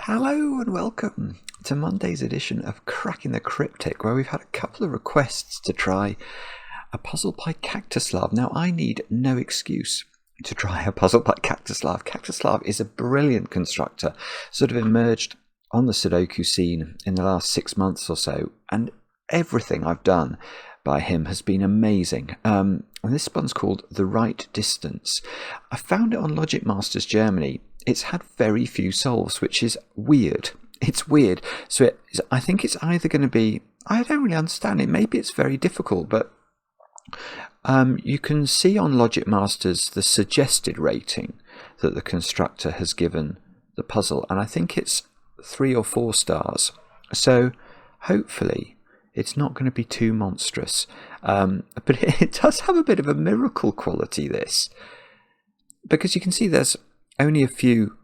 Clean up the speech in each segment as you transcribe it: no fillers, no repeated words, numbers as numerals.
Hello and welcome to Monday's edition of Cracking the Cryptic, where we've had a couple of requests to try a puzzle by Kaktuslav. Now, I need no excuse to try a puzzle by Kaktuslav. Kaktuslav is a brilliant constructor, sort of emerged on the Sudoku scene in the last 6 months or so, and everything I've done by him has been amazing. And this one's called The Right Distance. I found it on Logic Masters Germany. It's had very few solves, which is weird. It's weird. So I think it's either going to be, I don't really understand it. Maybe it's very difficult, but you can see on Logic Masters the suggested rating that the constructor has given the puzzle, and I think it's 3 or 4 stars. So hopefully it's not going to be too monstrous. But it does have a bit of a miracle quality, this, because you can see there's only a few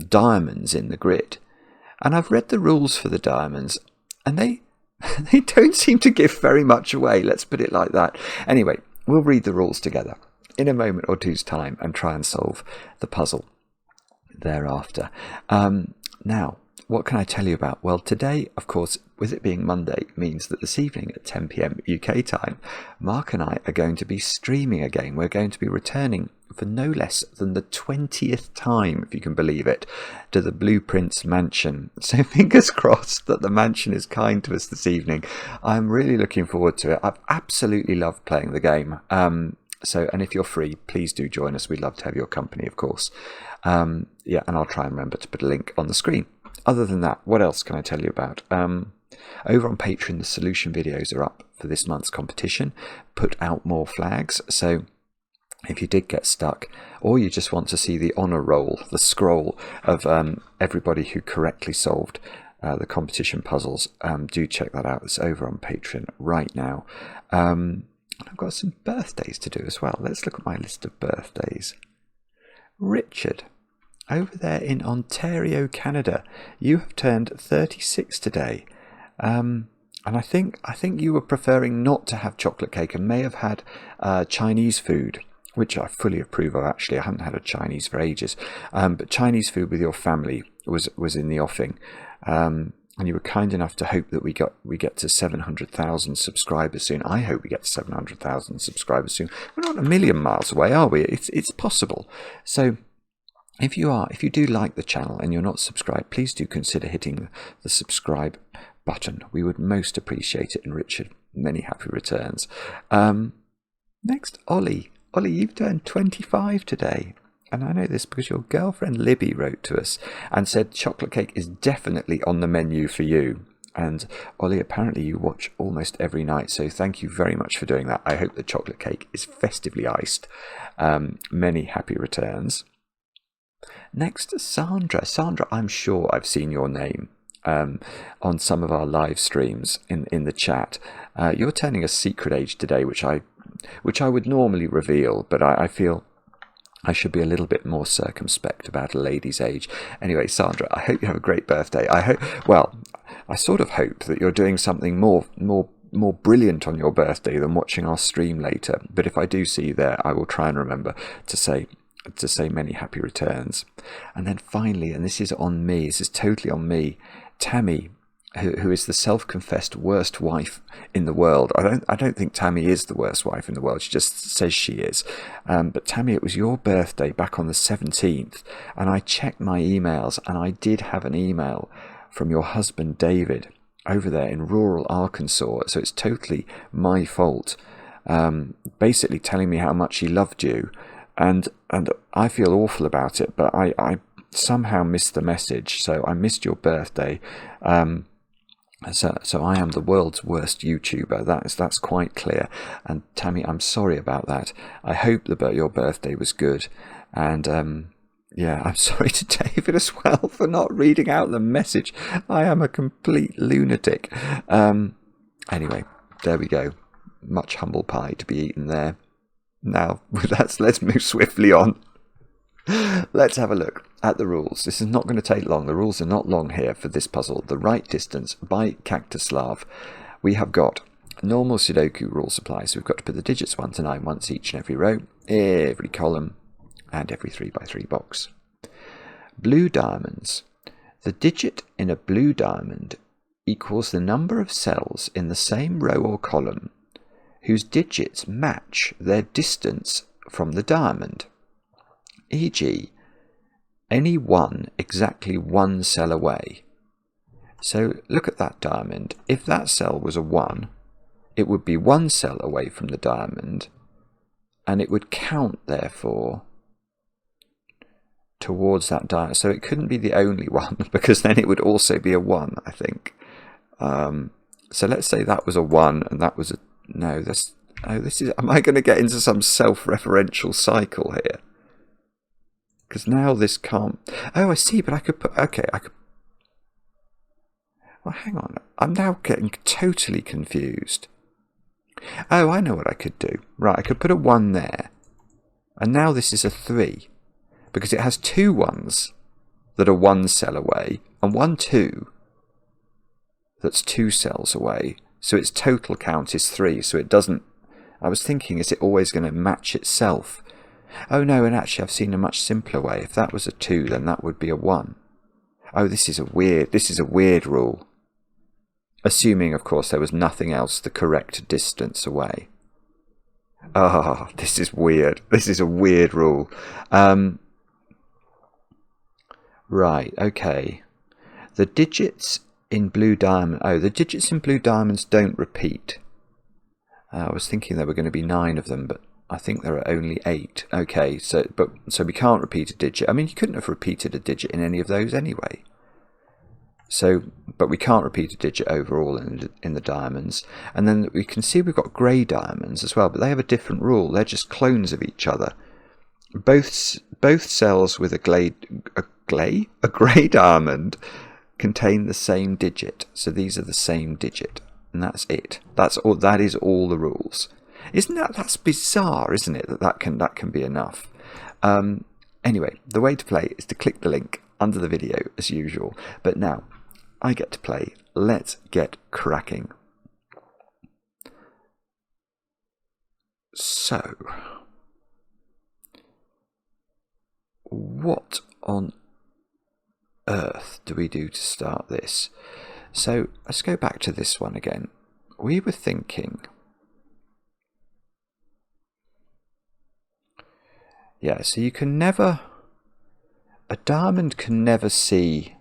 diamonds in the grid, and I've read the rules for the diamonds, and they don't seem to give very much away, let's put it like that. Anyway, we'll read the rules together in a moment or two's time and try and solve the puzzle thereafter. Now, what can I tell you about? Well, today, of course, with it being Monday, means that this evening at 10 p.m. UK time, Mark and I are going to be streaming again. We're going to be returning for no less than the 20th time, if you can believe it, to the Blueprints mansion. So fingers crossed that the mansion is kind to us this evening. I'm really looking forward to it. I've absolutely loved playing the game. And if you're free, please do join us. We'd love to have your company, of course. And I'll try and remember to put a link on the screen. Other than that, what else can I tell you about? Over on Patreon, the solution videos are up for this month's competition. Put out more flags. So if you did get stuck, or you just want to see the honour roll, the scroll of everybody who correctly solved the competition puzzles, do check that out. It's over on Patreon right now. I've got some birthdays to do as well. Let's look at my list of birthdays. Richard, over there in Ontario, Canada, you have turned 36 today. And I think you were preferring not to have chocolate cake and may have had Chinese food, which I fully approve of. Actually, I haven't had a Chinese for ages. But Chinese food with your family was in the offing. And you were kind enough to hope that we get to 700,000 subscribers soon. I hope we get to 700,000 subscribers soon. We're not a million miles away, are we? It's possible. So if you do like the channel and you're not subscribed, please do consider hitting the subscribe button. We would most appreciate it. And Richard, many happy returns. Next, Ollie. Ollie, you've turned 25 today. And I know this because your girlfriend Libby wrote to us and said chocolate cake is definitely on the menu for you. And Ollie, apparently you watch almost every night, so thank you very much for doing that. I hope the chocolate cake is festively iced. Many happy returns. Next, Sandra. Sandra, I'm sure I've seen your name on some of our live streams in the chat. You're turning a secret age today, which I would normally reveal, but I feel I should be a little bit more circumspect about a lady's age. Anyway, Sandra, I hope you have a great birthday. I sort of hope that you're doing something more brilliant on your birthday than watching our stream later. But if I do see you there, I will try and remember to say many happy returns. And then finally, and this is on me, this is totally on me, Tammy, who is the self-confessed worst wife in the world. I don't think Tammy is the worst wife in the world. She just says she is. But Tammy, it was your birthday back on the 17th, and I checked my emails, and I did have an email from your husband David over there in rural Arkansas. So it's totally my fault. Basically telling me how much he loved you, and I feel awful about it. But I somehow missed the message, so I missed your birthday. So I am the world's worst YouTuber. That's quite clear. And Tammy, I'm sorry about that. I hope that your birthday was good. And I'm sorry to David as well for not reading out the message. I am a complete lunatic. Anyway, there we go. Much humble pie to be eaten there. Now, with that, let's move swiftly on. Let's have a look at the rules. This is not going to take long. The rules are not long here for this puzzle. The Right Distance by Kaktuslav. We have got normal Sudoku rule supply. So we've got to put the digits 1 to 9 once each in every row, every column, and every 3x3 box. Blue diamonds. The digit in a blue diamond equals the number of cells in the same row or column whose digits match their distance from the diamond, e.g. any one exactly one cell away. So look at that diamond. If that cell was a 1, it would be 1 cell away from the diamond, and it would count, therefore, towards that diamond. So it couldn't be the only one, because then it would also be a 1, I think. So let's say that was a 1, and that was a... No, this is... Am I going to get into some self-referential cycle here? Because now this can't... Oh, I see, but I could put... Okay, I could... Well, hang on. I'm now getting totally confused. Oh, I know what I could do. Right, I could put a 1 there. And now this is a 3. Because it has 2 1s that are 1 cell away, and 1 2 that's 2 cells away. So its total count is 3. So it doesn't... I was thinking, is it always going to match itself? Oh no, and actually I've seen a much simpler way. If that was a 2, then that would be a 1. Oh, this is a weird rule. Assuming, of course, there was nothing else the correct distance away. Oh, this is weird. This is a weird rule. Right, okay. The digits in blue diamond... Oh, the digits in blue diamonds don't repeat. I was thinking there were going to be 9 of them, but I think there are only 8. Okay, so we can't repeat a digit. I mean, you couldn't have repeated a digit in any of those anyway. So, but we can't repeat a digit overall in the diamonds. And then we can see we've got grey diamonds as well, but they have a different rule. They're just clones of each other. Both cells with a grey diamond contain the same digit. So these are the same digit, and that's it. That's all. That is all the rules. That's bizarre, isn't it? That can be enough. Anyway, the way to play is to click the link under the video as usual. But now I get to play. Let's get cracking. So, what on earth do we do to start this? So let's go back to this one again. We were thinking... Yeah, so you can never... A diamond can never see...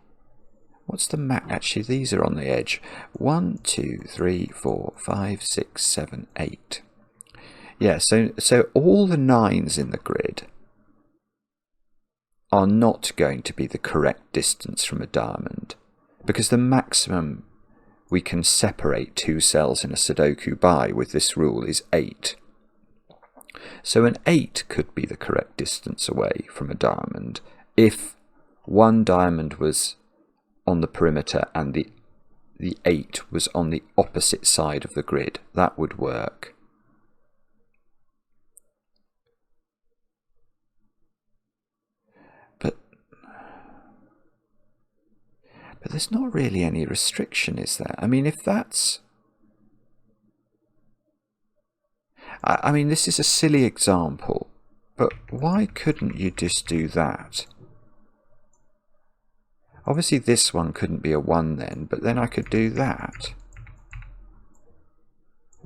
What's the max? Actually, these are on the edge. 1, 2, 3, 4, 5, 6, 7, 8. Yeah, so all the 9s in the grid are not going to be the correct distance from a diamond, because the maximum we can separate 2 cells in a Sudoku by with this rule is 8. So an 8 could be the correct distance away from a diamond if one diamond was on the perimeter and the 8 was on the opposite side of the grid. That would work. But there's not really any restriction, is there? I mean, if that's... I mean, this is a silly example, but why couldn't you just do that? Obviously this one couldn't be a 1 then, but then I could do that.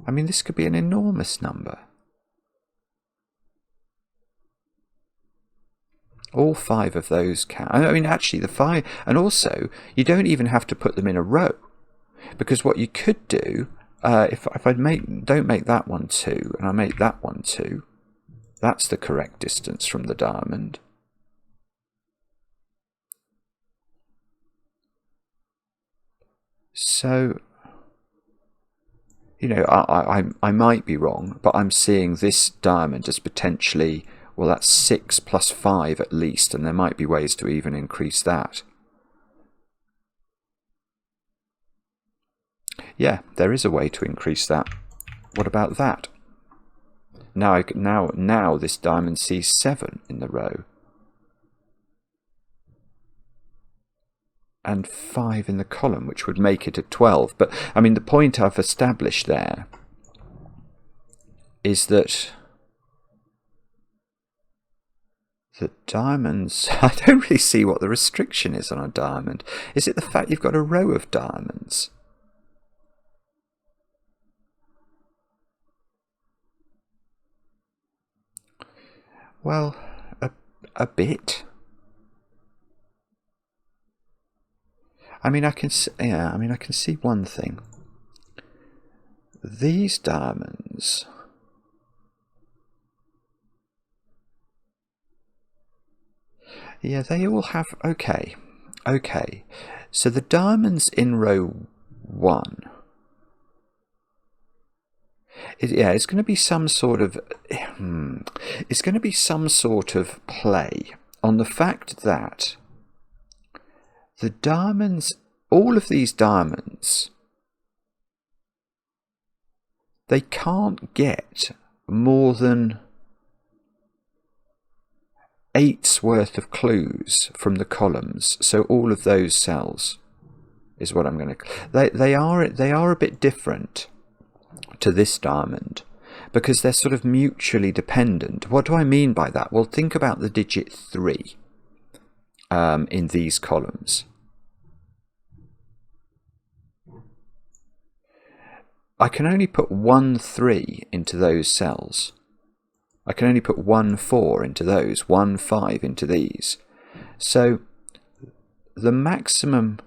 I mean, this could be an enormous number. All 5 of those count. I mean, actually, the 5... And also, you don't even have to put them in a row. Because what you could do... if I don't make that one 2 and I make that one 2, that's the correct distance from the diamond. So, you know, I might be wrong, but I'm seeing this diamond as potentially, well, that's 6 plus 5 at least, and there might be ways to even increase that. Yeah, there is a way to increase that. What about that? Now this diamond sees 7 in the row. And 5 in the column, which would make it a 12. But, I mean, the point I've established there is that The diamonds, I don't really see what the restriction is on a diamond. Is it the fact you've got a row of diamonds? Well, a bit. I mean, I can see one thing. These diamonds, yeah, they all have, okay. So the diamonds in row 1, it's going to be some sort of, it's going to be some sort of play on the fact that the diamonds, all of these diamonds, they can't get more than 8's worth of clues from the columns. So all of those cells is what I'm going to. They are a bit different to this diamond because they're sort of mutually dependent. What do I mean by that? Well, think about the digit 3 in these columns. I can only put 1 3 into those cells. I can only put 1 4 into those, 1 5 into these. So the maximum,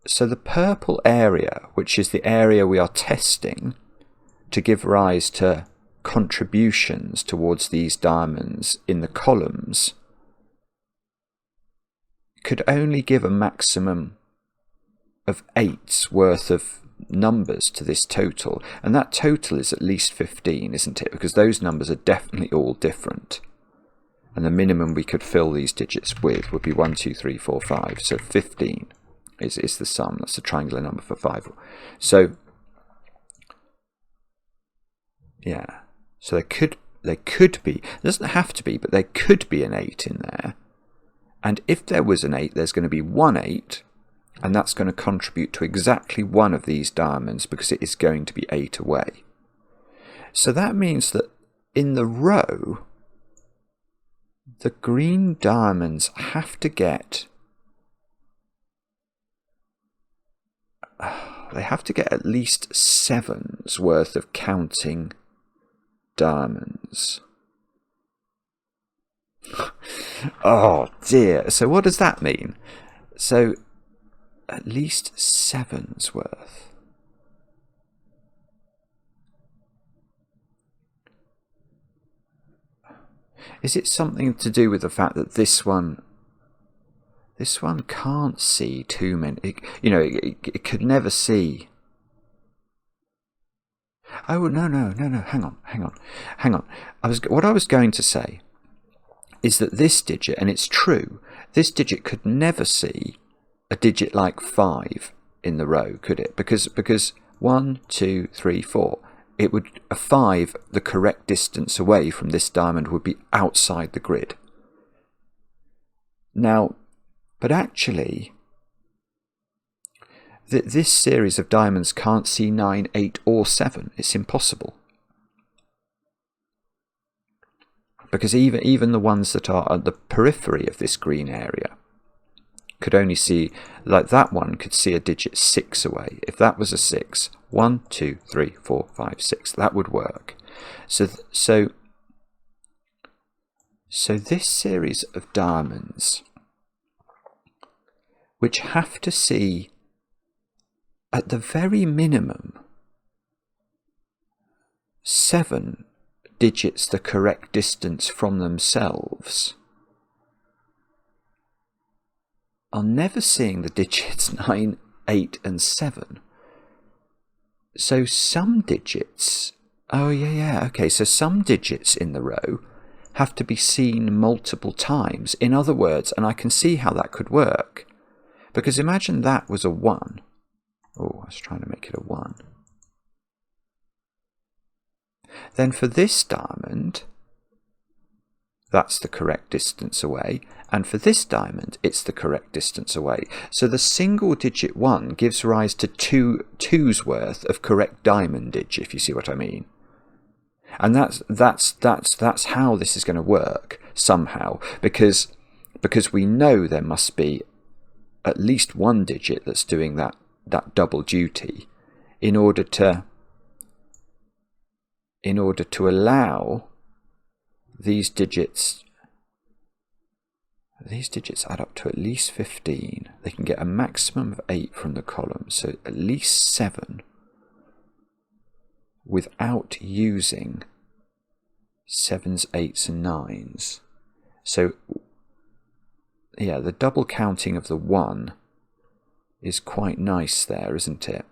so the purple area, which is the area we are testing to give rise to contributions towards these diamonds in the columns, could only give a maximum of 8's worth of numbers to this total, and that total is at least 15, isn't it? Because those numbers are definitely all different, and the minimum we could fill these digits with would be 1 2 3 4 5, so 15 is the sum. That's the triangular number for 5. So yeah, so there could be, it doesn't have to be, but there could be an 8 in there, and if there was an 8, there's going to be 1 8, and that's going to contribute to exactly one of these diamonds because it is going to be 8 away. So that means that in the row, the green diamonds have to get, they have to get at least 7's worth of counting diamonds. Oh dear. So what does that mean? So at least 7's worth. Is it something to do with the fact that this one can't see too many? It could never see. Oh no! Hang on. What I was going to say is that this digit, and it's true, this digit could never see a digit like 5 in the row, could it? Because 1 2 3 4, it would, a 5, the correct distance away from this diamond would be outside the grid. Now, but actually, this series of diamonds can't see 9, 8 or 7. It's impossible. Because even the ones that are at the periphery of this green area could only see, like that one could see a digit 6 away. If that was a 6, 1 2 3 4 5 6, that would work. So this series of diamonds, which have to see at the very minimum 7 digits the correct distance from themselves, are never seeing the digits 9, 8 and 7. So some digits, okay, so some digits in the row have to be seen multiple times. In other words, and I can see how that could work, because imagine that was a 1. Oh, I was trying to make it a 1. Then for this diamond, that's the correct distance away, and for this diamond, it's the correct distance away. So the single digit 1 gives rise to 2's worth of correct diamondage, if you see what I mean. And that's how this is going to work somehow, because we know there must be at least one digit that's doing that double duty in order to allow these digits add up to at least 15. They can get a maximum of 8 from the column, so at least 7 without using 7s, 8s and 9s. So yeah, the double counting of the 1 is quite nice there, isn't it?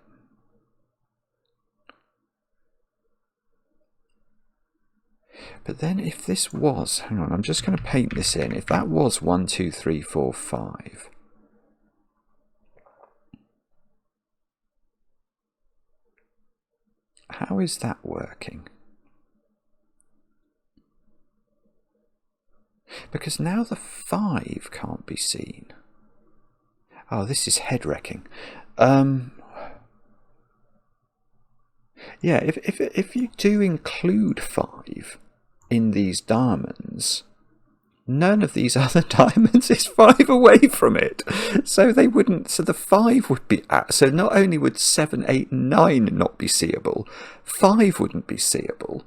But then if this was, hang on, I'm just going to paint this in. If that was 1, 2, 3, 4, 5, how is that working? Because now the 5 can't be seen. Oh, this is head-wrecking. Yeah, if you do include 5 in these diamonds, none of these other diamonds is 5 away from it. So they wouldn't, so the 5 would be so not only would 7, 8, 9 not be seeable, 5 wouldn't be seeable.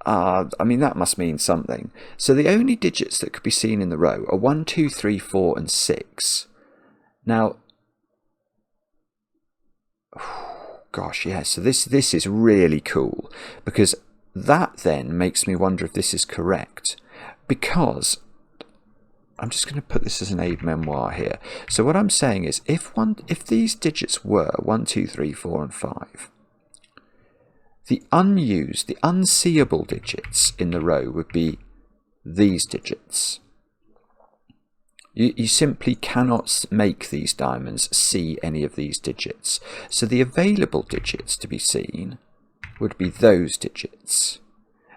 I mean, that must mean something. So the only digits that could be seen in the row are 1, 2, 3, 4 and 6. Now, gosh, yeah, so this is really cool, because that then makes me wonder if this is correct, because I'm just going to put this as an aid memoir here. So what I'm saying is, if these digits were 1, 2, 3, 4 and 5, the unused, the unseeable digits in the row would be these digits. You simply cannot make these diamonds see any of these digits. So the available digits to be seen would be those digits.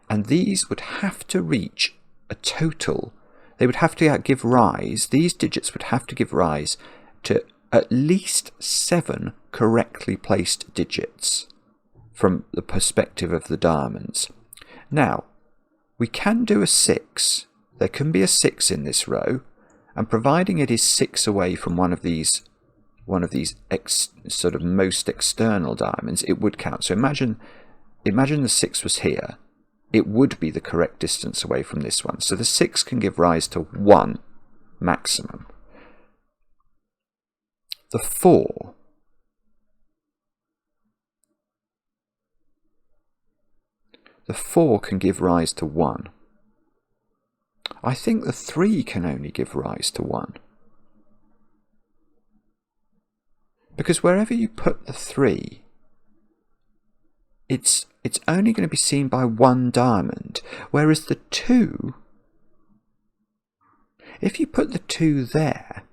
And these would have to reach a total. They would have to give rise, these digits would have to give rise to at least 7 correctly placed digits from the perspective of the diamonds. Now, we can do a 6. There can be a 6 in this row. And providing it is 6 away from one of these sort of most external diamonds, it would count. So imagine the 6 was here. It would be the correct distance away from this one. So the 6 can give rise to 1 maximum. The 4 can give rise to 1. I think the 3 can only give rise to 1. Because wherever you put the 3, it's only going to be seen by 1 diamond. Whereas the 2, if you put the 2 there,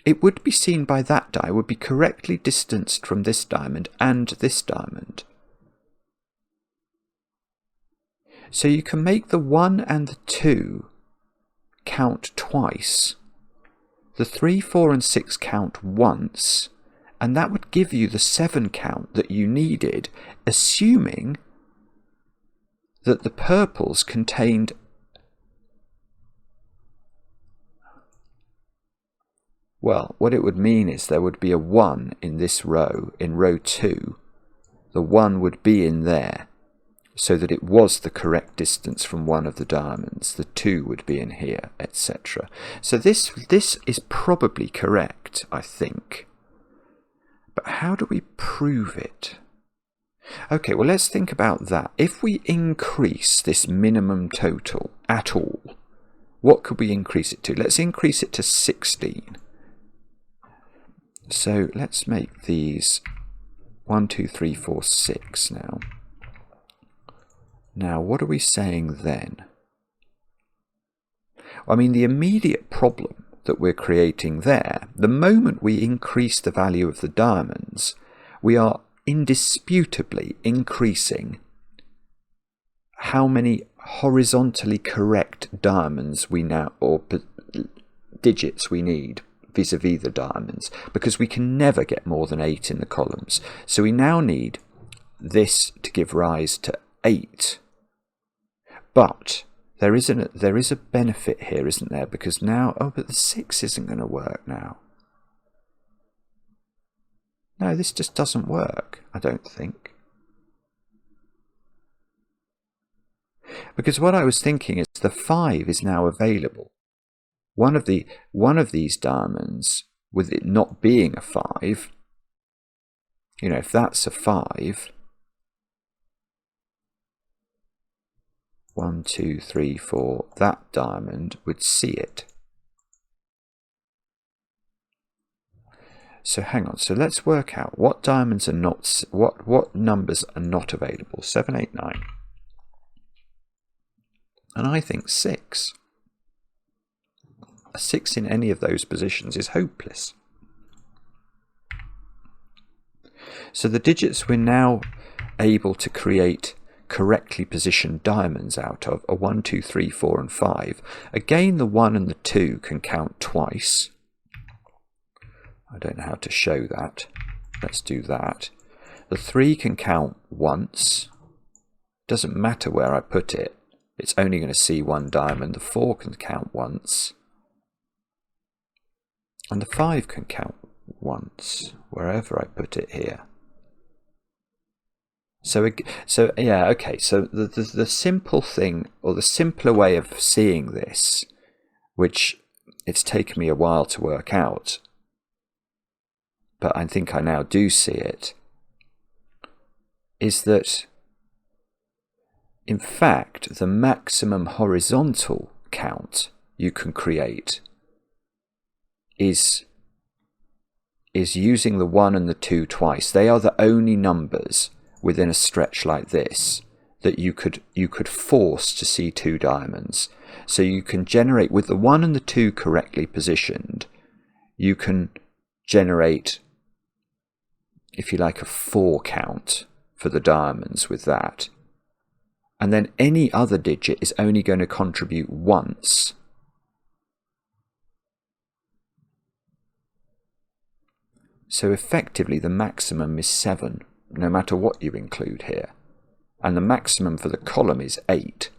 it would be seen by that die, would be correctly distanced from this diamond and this diamond. So you can make the 1 and the 2 count twice. The 3, 4 and 6 count once, and that would give you the 7 count that you needed, assuming that the purples contained well, what it would mean is there would be a 1 in this row, in row 2. The 1 would be in there, so that it was the correct distance from one of the diamonds. The 2 would be in here, etc. So this is probably correct, I think. But how do we prove it? Okay, well, let's think about that. If we increase this minimum total at all, what could we increase it to? Let's increase it to 16. So let's make these 1, 2, 3, 4, 6 now. Now, what are we saying then? I mean, the immediate problem that we're creating there, the moment we increase the value of the diamonds, we are indisputably increasing how many horizontally correct diamonds we now, or digits we need vis-a-vis the diamonds, because we can never get more than 8 in the columns. So we now need this to give rise to 8. But there is a benefit here, isn't there? Because now, oh, but the 6 isn't going to work now. No, this just doesn't work, I don't think. Because what I was thinking is the 5 is now available. One of these diamonds, with it not being a 5, you know, if that's a 5, 1, 2, 3, 4, that diamond would see it. So hang on, so let's work out what diamonds are not, what numbers are not available. 7, 8, 9. And I think 6. A 6 in any of those positions is hopeless. So the digits we're now able to create correctly positioned diamonds out of are 1, 2, 3, 4 and 5. Again, the 1 and the 2 can count twice. I don't know how to show that. Let's do that. The 3 can count once. Doesn't matter where I put it. It's only going to see one diamond. The 4 can count once. And the 5 can count once, wherever I put it here. So yeah, okay, so the simple thing, or the simpler way of seeing this, which it's taken me a while to work out, but I think I now do see it, is that, in fact, the maximum horizontal count you can create is using the 1 and the 2 twice. They are the only numbers within a stretch like this that you could force to see 2 diamonds. So you can generate, with the 1 and the 2 correctly positioned, you can generate, if you like, a 4 count for the diamonds with that. And then any other digit is only going to contribute once. So effectively the maximum is 7, no matter what you include here. And the maximum for the column is 8.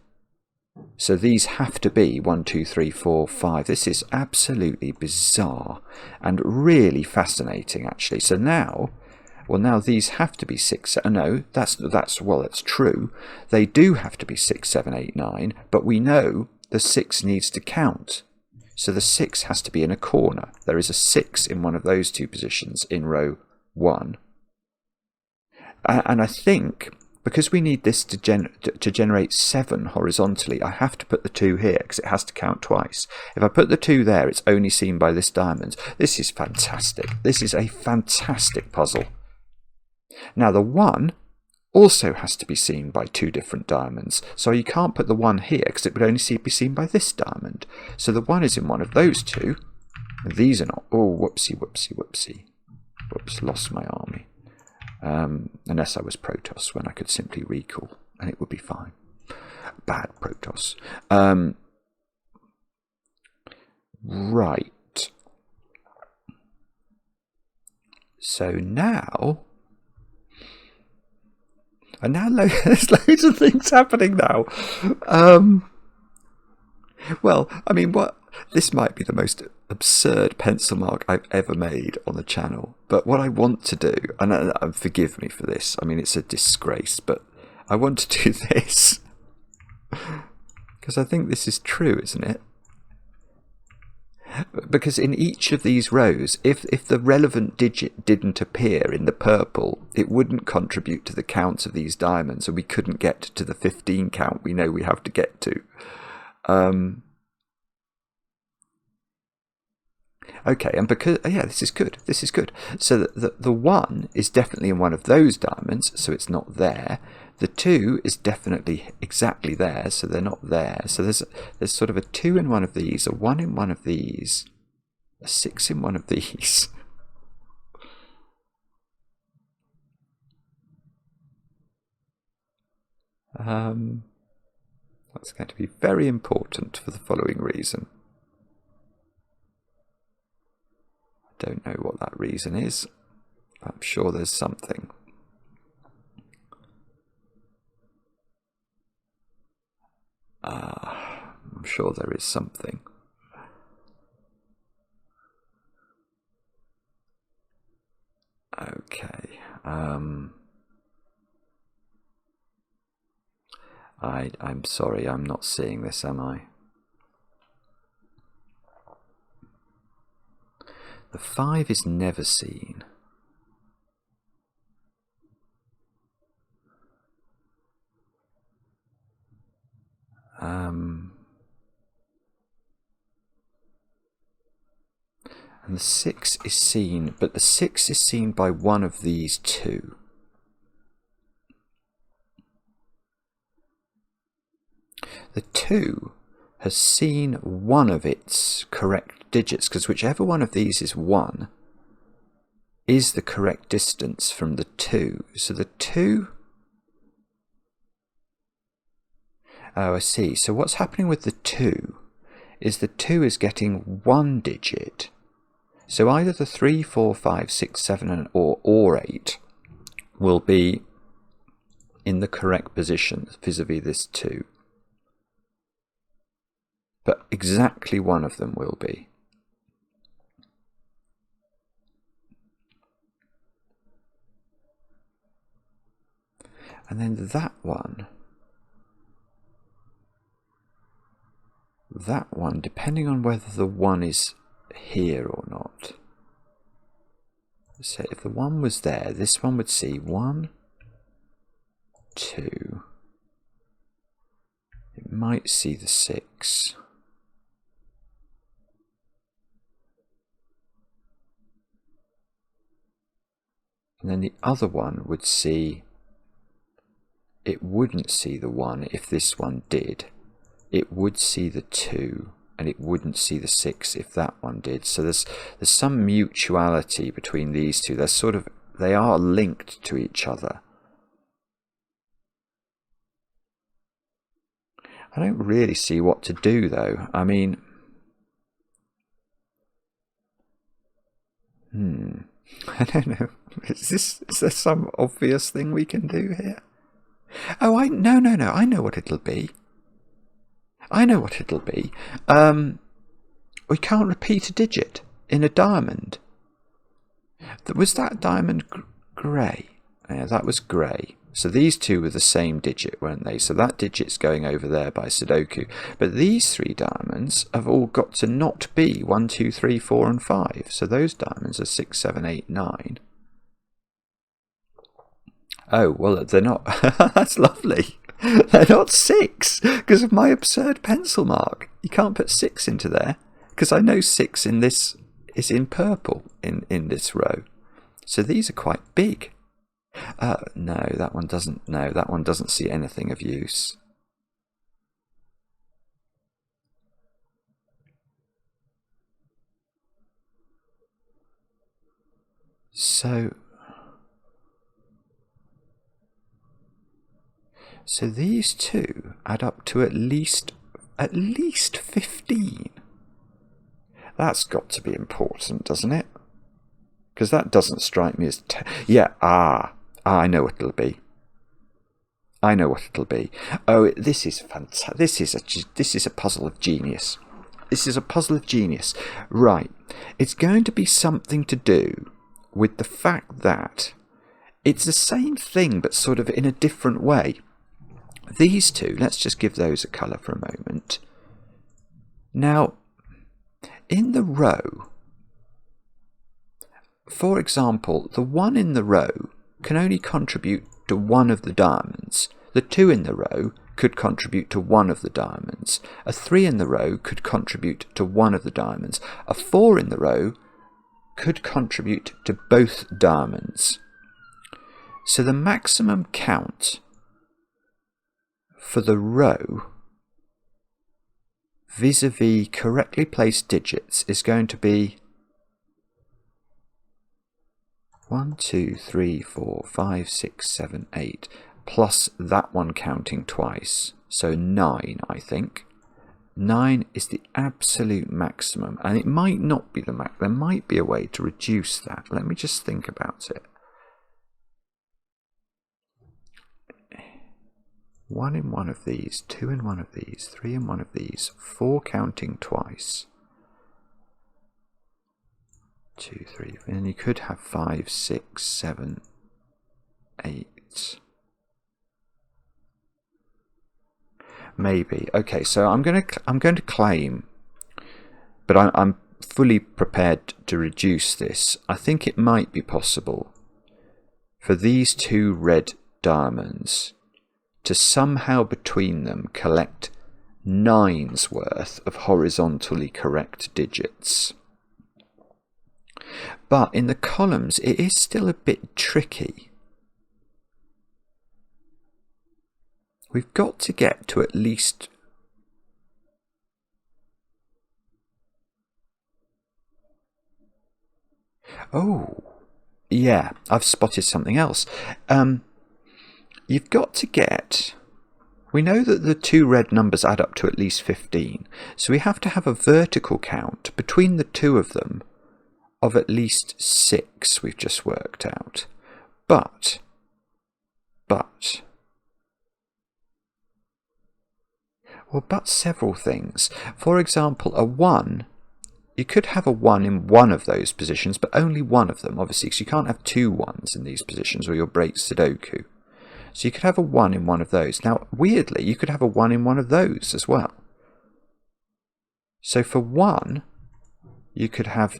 So these have to be 1, 2, 3, 4, 5. This is absolutely bizarre and really fascinating, actually. So now, well, now these have to be 6. No, that's true. They do have to be 6, 7, 8, 9. But we know the 6 needs to count. So the 6 has to be in a corner. There is a 6 in one of those 2 positions in row 1. And I think, because we need this to generate 7 horizontally, I have to put the 2 here, because it has to count twice. If I put the 2 there, it's only seen by this diamond. This is fantastic. This is a fantastic puzzle. Now the 1 also has to be seen by 2 different diamonds. So you can't put the 1 here, because it would only be seen by this diamond. So the 1 is in one of those 2. These are not. Oh, whoopsie, whoopsie, whoopsie. Whoops, lost my army. Unless I was Protoss, when I could simply recall, and it would be fine. Bad Protoss. Right. So now... And now there's loads of things happening now. Well, I mean, this might be the most absurd pencil mark I've ever made on the channel. But what I want to do, and forgive me for this, I mean, it's a disgrace, but I want to do this. Because I think this is true, isn't it? Because in each of these rows, if the relevant digit didn't appear in the purple, it wouldn't contribute to the count of these diamonds, and we couldn't get to the 15 count we know we have to get to. Okay, and because, yeah, this is good. This is good. So the 1 is definitely in one of those diamonds, so it's not there. The 2 is definitely exactly there, so they're not there. So there's sort of a 2 in one of these, a 1 in one of these, a 6 in one of these. That's going to be very important for the following reason. I don't know what that reason is. I'm sure there's something. I'm sure there is something. Okay. I'm sorry, I'm not seeing this, am I? The 5 is never seen. And the 6 is seen, but the 6 is seen by one of these two. The 2 has seen one of its correct digits, because whichever one of these is 1 is the correct distance from the 2. So the 2... Oh, I see. So what's happening with the 2 is the 2 is getting one digit. So either the 3, 4, 5, 6, 7 or 8 will be in the correct position vis-a-vis this 2. But exactly one of them will be. And then that one, depending on whether the 1 is here or not. So if the 1 was there, this one would see 1, 2. It might see the 6. And then the other one would see, it wouldn't see the 1 if this one did. It would see the 2, and it wouldn't see the 6 if that one did. So there's some mutuality between these two. They are linked to each other. I don't really see what to do though. I mean, I don't know. Is there some obvious thing we can do here? Oh, no. I know what it'll be. We can't repeat a digit in a diamond. Was that diamond grey? Yeah, that was grey. So these two were the same digit, weren't they? So that digit's going over there by Sudoku. But these 3 diamonds have all got to not be 1, 2, 3, 4, and 5. So those diamonds are 6, 7, 8, 9. Oh, well, they're not. That's lovely. They're not 6 because of my absurd pencil mark. You can't put 6 into there because I know 6 in this is in purple in this row. So these are quite big. No, that one doesn't. No, that one doesn't see anything of use. So these two add up to at least 15. That's got to be important, doesn't it? Because that doesn't strike me as... Yeah, I know what it'll be. Oh, this is fantastic. This is a puzzle of genius. Right. It's going to be something to do with the fact that it's the same thing, but sort of in a different way. These two, let's just give those a colour for a moment. Now, in the row, for example, the 1 in the row can only contribute to one of the diamonds. The 2 in the row could contribute to one of the diamonds. A 3 in the row could contribute to one of the diamonds. A 4 in the row could contribute to both diamonds. So the maximum count for the row vis-a-vis correctly placed digits is going to be 1, 2, 3, 4, 5, 6, 7, 8, plus that one counting twice. So 9, I think. 9 is the absolute maximum, and it might not be the max. There might be a way to reduce that. Let me just think about it. 1 in one of these, 2 in one of these, 3 in one of these, 4 counting twice. 2, 3, and you could have 5, 6, 7, 8. Maybe. Okay, so I'm going to claim, but I'm fully prepared to reduce this. I think it might be possible for these 2 red diamonds to somehow between them collect 9's worth of horizontally correct digits. But in the columns it is still a bit tricky. We've got to get to at least yeah, I've spotted something else. You've got to get... We know that the 2 red numbers add up to at least 15, so we have to have a vertical count between the 2 of them of at least 6, we've just worked out. But... Well, but several things. For example, a 1... You could have a 1 in one of those positions, but only one of them, obviously, because you can't have 2 1s in these positions or you'll break Sudoku. So you could have a 1 in one of those. Now, weirdly, you could have a 1 in one of those as well. So for 1, you could have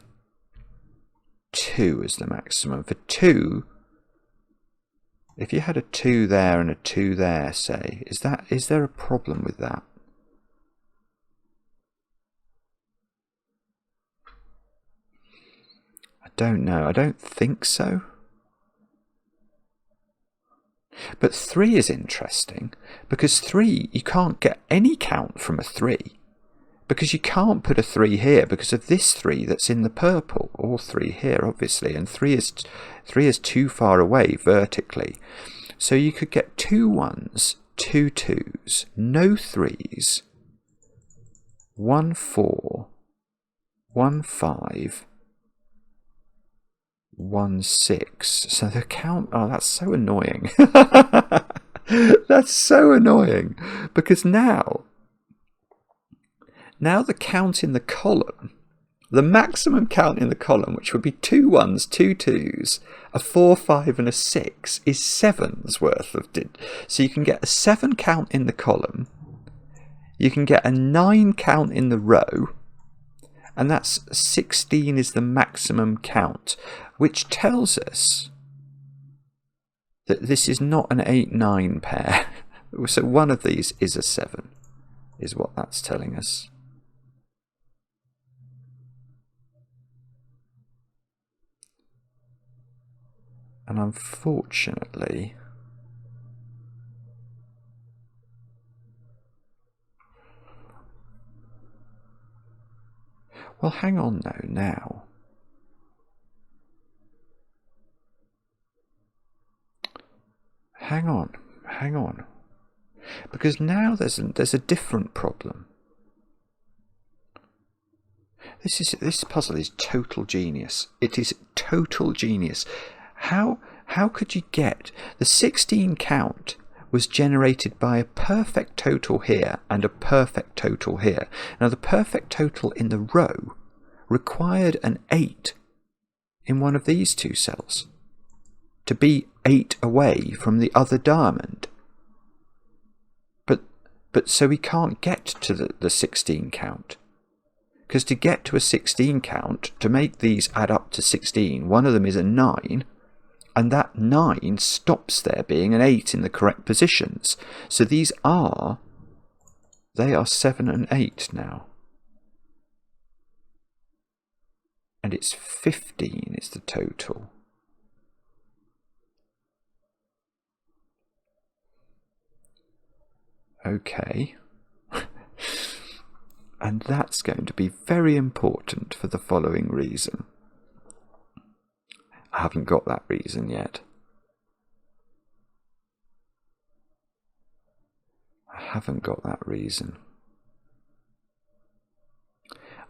2 as the maximum. For 2, if you had a 2 there and a 2 there, say, is there a problem with that? I don't know. I don't think so. But 3 is interesting, because 3, you can't get any count from a 3, because you can't put a 3 here because of this 3 that's in the purple, or 3 here obviously, and 3 is too far away vertically. So you could get 2 1s, 2 2s, no 3s, 1 4, 1 5, 1 6. So the count... Oh, that's so annoying. That's so annoying. Because now the count in the column, the maximum count in the column, which would be 2 1s, 2 2s, a 4, 5 and a 6, is 7's worth of so you can get a 7 count in the column, you can get a 9 count in the row, and that's 16 is the maximum count, which tells us that this is not an 8-9 pair. So one of these is a 7, is what that's telling us. And unfortunately, well, hang on though, now. Hang on. Because now there's a different problem. This puzzle is total genius. It is total genius. How could you get... The 16 count was generated by a perfect total here and a perfect total here. Now the perfect total in the row required an 8 in one of these 2 cells to be 8 away from the other diamond. But so we can't get to the 16 count. Because to get to a 16 count, to make these add up to 16, one of them is a 9, and that 9 stops there being an 8 in the correct positions. So they are 7 and 8 now. And it's 15 is the total. Okay. And that's going to be very important for the following reason. I haven't got that reason yet.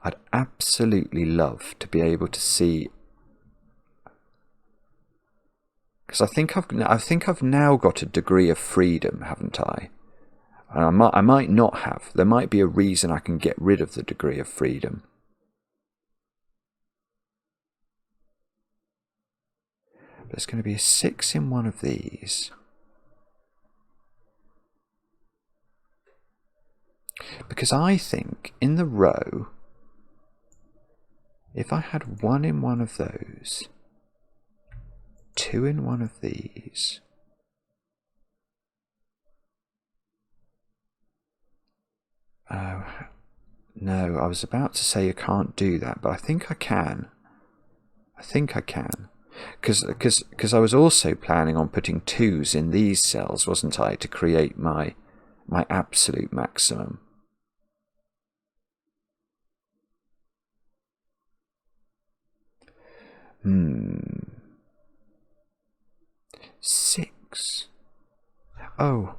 I'd absolutely love to be able to see, because I think I've now got a degree of freedom, haven't I? And I might not have. There might be a reason I can get rid of the degree of freedom. There's going to be a 6 in one of these. Because I think in the row, if I had 1 in one of those, 2 in one of these, oh, no, I was about to say you can't do that, but I think I can. I think I can. Because I was also planning on putting 2s in these cells, wasn't I, to create my absolute maximum. Hmm. 6. Oh.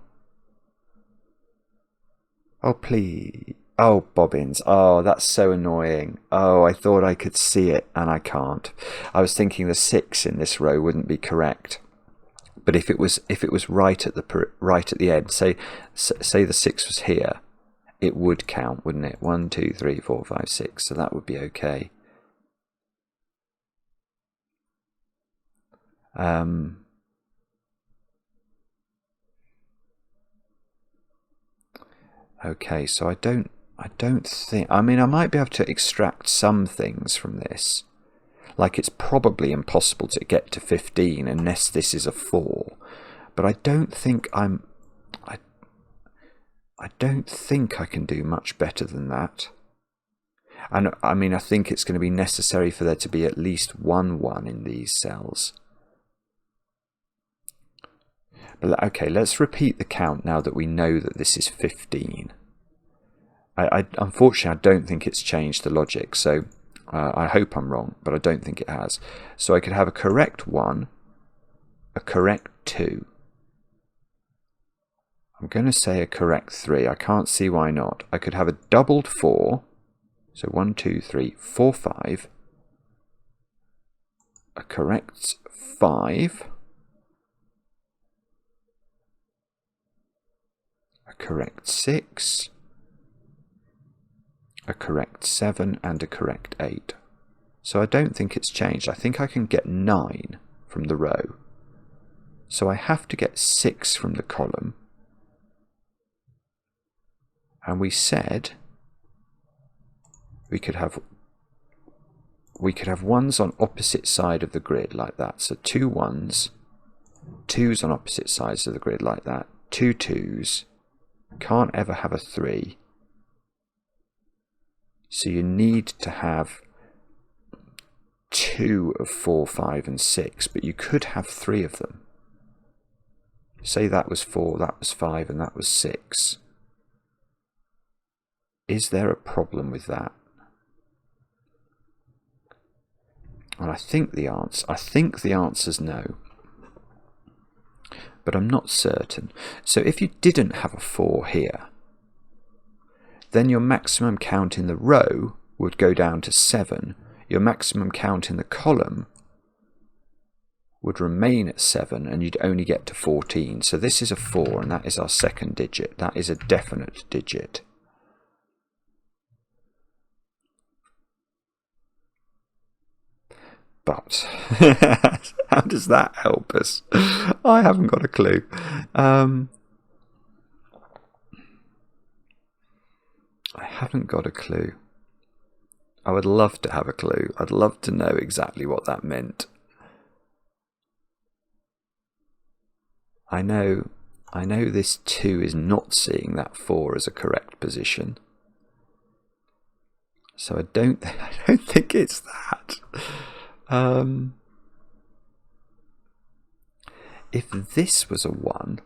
Oh, please. Oh, bobbins. Oh, that's so annoying. Oh, I thought I could see it, and I can't. I was thinking the 6 in this row wouldn't be correct. But if it was right at the end, say the 6 was here, it would count, wouldn't it? 1, 2, 3, 4, 5, 6. So that would be okay. Okay, so I don't think, I mean, I might be able to extract some things from this. Like, it's probably impossible to get to 15 unless this is a 4. But I don't think I don't think I can do much better than that. And I mean, I think it's going to be necessary for there to be at least 1 1 in these cells. But okay, let's repeat the count now that we know that this is 15. Unfortunately, I don't think it's changed the logic, so I hope I'm wrong, but I don't think it has. So I could have a correct 1, a correct 2. I'm going to say a correct 3. I can't see why not. I could have a doubled 4. So 1, 2, 3, 4, 5. A correct 5. A correct 6. A correct 7 and a correct 8. So I don't think it's changed. I think I can get 9 from the row. So I have to get 6 from the column. And we said we could have 1s on opposite side of the grid like that. So 2 1s, 2s on opposite sides of the grid like that, 2 2s, can't ever have a 3. So you need to have 2 of 4, 5 and 6, but you could have 3 of them. Say that was 4, that was 5 and that was 6. Is there a problem with that? And I think the answer's no. But I'm not certain. So if you didn't have a 4 here, then your maximum count in the row would go down to 7. Your maximum count in the column would remain at 7, and you'd only get to 14. So this is a 4, and that is our second digit. That is a definite digit. But how does that help us? I haven't got a clue. I haven't got a clue. I would love to have a clue. I'd love to know exactly what that meant. I know this 2 is not seeing that 4 as a correct position. So I don't think it's that. If this was a 1,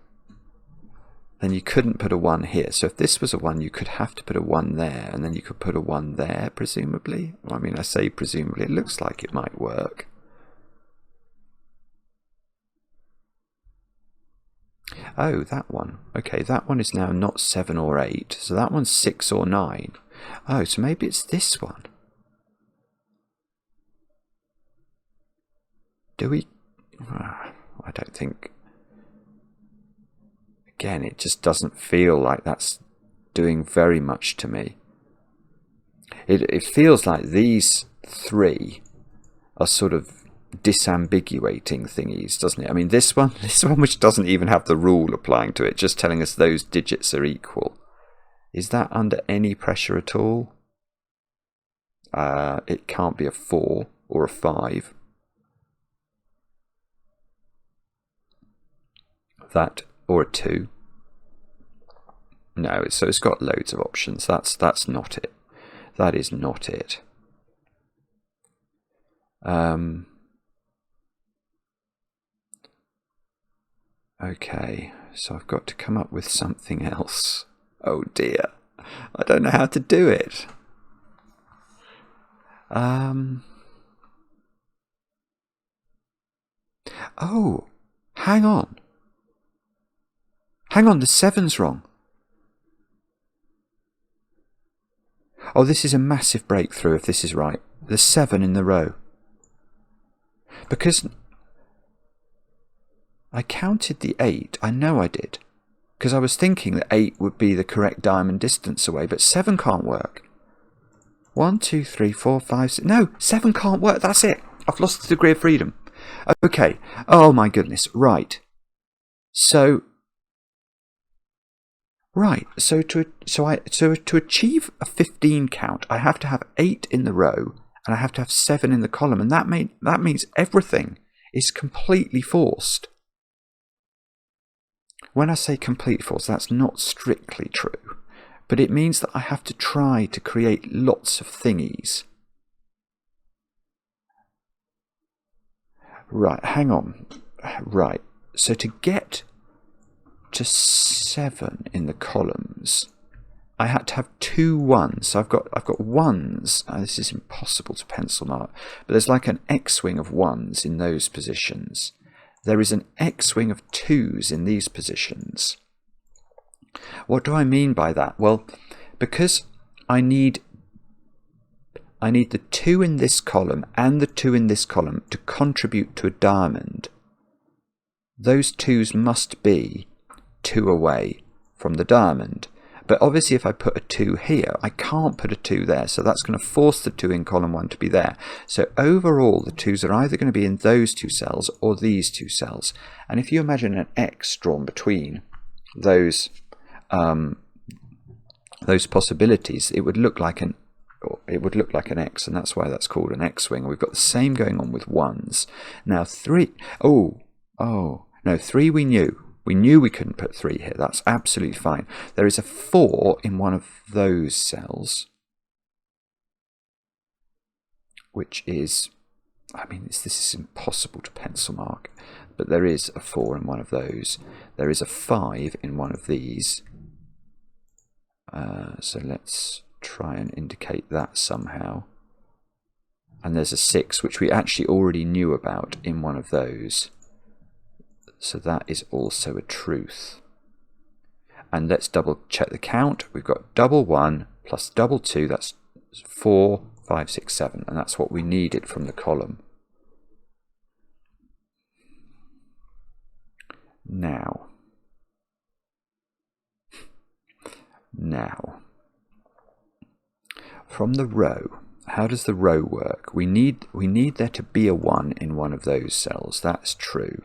then you couldn't put a 1 here. So if this was a 1, you could have to put a 1 there, and then you could put a 1 there, presumably. I mean, I say presumably, it looks like it might work. Oh, that one. Okay, that one is now not 7 or 8, so that one's 6 or 9. Oh, so maybe it's this one. Do we... I don't think... again, it just doesn't feel like that's doing very much to me. It feels like these three are sort of disambiguating thingies, doesn't it? I mean, this one which doesn't even have the rule applying to it, just telling us those digits are equal. Is that under any pressure at all? It can't be a 4 or a 5. That or a 2. No, so it's got loads of options. That's not it. That is not it. Okay, so I've got to come up with something else. Oh dear, I don't know how to do it. Oh, hang on. Hang on, the 7's wrong. Oh, this is a massive breakthrough if this is right. The 7 in the row. Because I counted the 8, I know I did. Because I was thinking that 8 would be the correct diamond distance away, but 7 can't work. 1, 2, 3, 4, 5, 6... No, 7 can't work, that's it. I've lost the degree of freedom. Okay, oh my goodness, right. So to achieve a 15 count, I have to have 8 in the row, and I have to have 7 in the column, and that means everything is completely forced. When I say completely forced, that's not strictly true, but it means that I have to try to create lots of thingies. Right, hang on. Right, so to get to 7 in the columns, I had to have 2 1s. So I've got 1s. This is impossible to pencil mark, but there's like an X-wing of 1s in those positions. There is an X-wing of 2s in these positions. What do I mean by that? Well, because I need the 2 in this column and the 2 in this column to contribute to a diamond. Those 2s must be 2 away from the diamond. But obviously if I put a 2 here, I can't put a 2 there, so that's going to force the 2 in column 1 to be there. So overall the 2s are either going to be in those 2 cells or these 2 cells. And if you imagine an X drawn between those possibilities, it would look like an X, and that's why that's called an X-wing. We've got the same going on with 1s. Now 3, no, 3 we knew. We knew we couldn't put 3 here. That's absolutely fine. There is a 4 in one of those cells, which is, I mean, this is impossible to pencil mark, but there is a 4 in one of those. There is a 5 in one of these. So let's try and indicate that somehow. And there's a 6, which we actually already knew about in one of those. So that is also a truth. And let's double check the count. We've got double 1 plus double 2, that's 4, 5, 6, 7, and that's what we needed from the column. Now, from the row, how does the row work? We need there to be a 1 in one of those cells. That's true.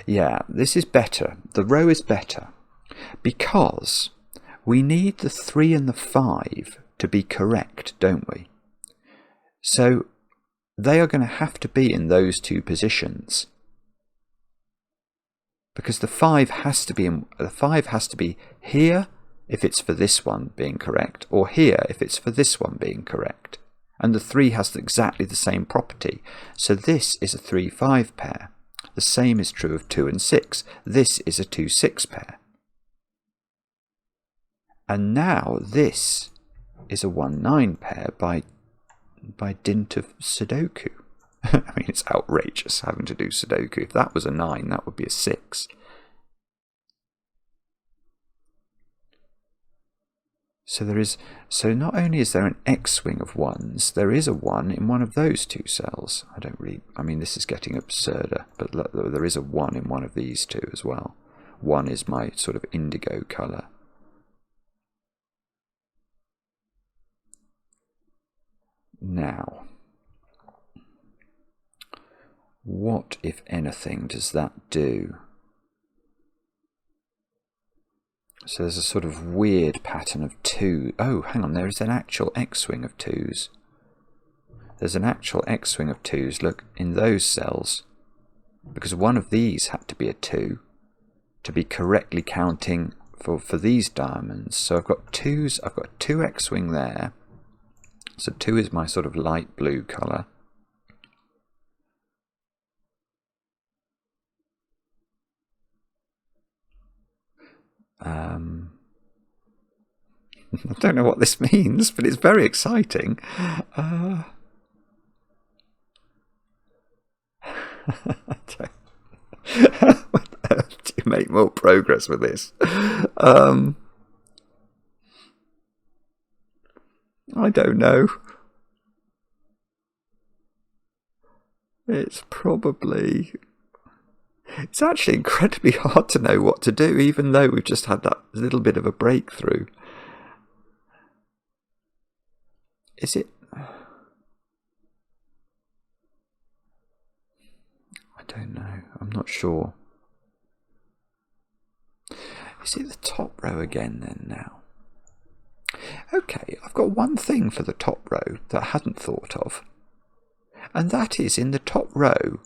Yeah, this is better. The row is better because we need the 3 and the 5 to be correct, don't we? So they are going to have to be in those 2 positions, because the 5 has to be here if it's for this one being correct, or here if it's for this one being correct. And the 3 has exactly the same property. So this is a 3-5 pair. The same is true of 2 and 6. This is a 2-6 pair. And now this is a 1-9 pair by dint of Sudoku. I mean, it's outrageous having to do Sudoku. If that was a 9, that would be a 6. So not only is there an X-wing of 1s, there is a 1 in one of those 2 cells. I mean, this is getting absurder, but there is a 1 in one of these 2 as well. 1 is my sort of indigo colour. Now, what, if anything, does that do? So there's a sort of weird pattern of 2. Oh, hang on, there is an actual X-wing of 2s. There's an actual X-wing of 2s, look, in those cells. Because one of these had to be a 2 to be correctly counting for these diamonds. So I've got 2s, I've got 2 X-wing there. So 2 is my sort of light blue colour. I don't know what this means, but it's very exciting. To make more progress with this. I don't know. It's actually incredibly hard to know what to do, even though we've just had that little bit of a breakthrough. Is it? I don't know. I'm not sure. Is it the top row again then now? Okay, I've got one thing for the top row that I hadn't thought of. And that is, in the top row,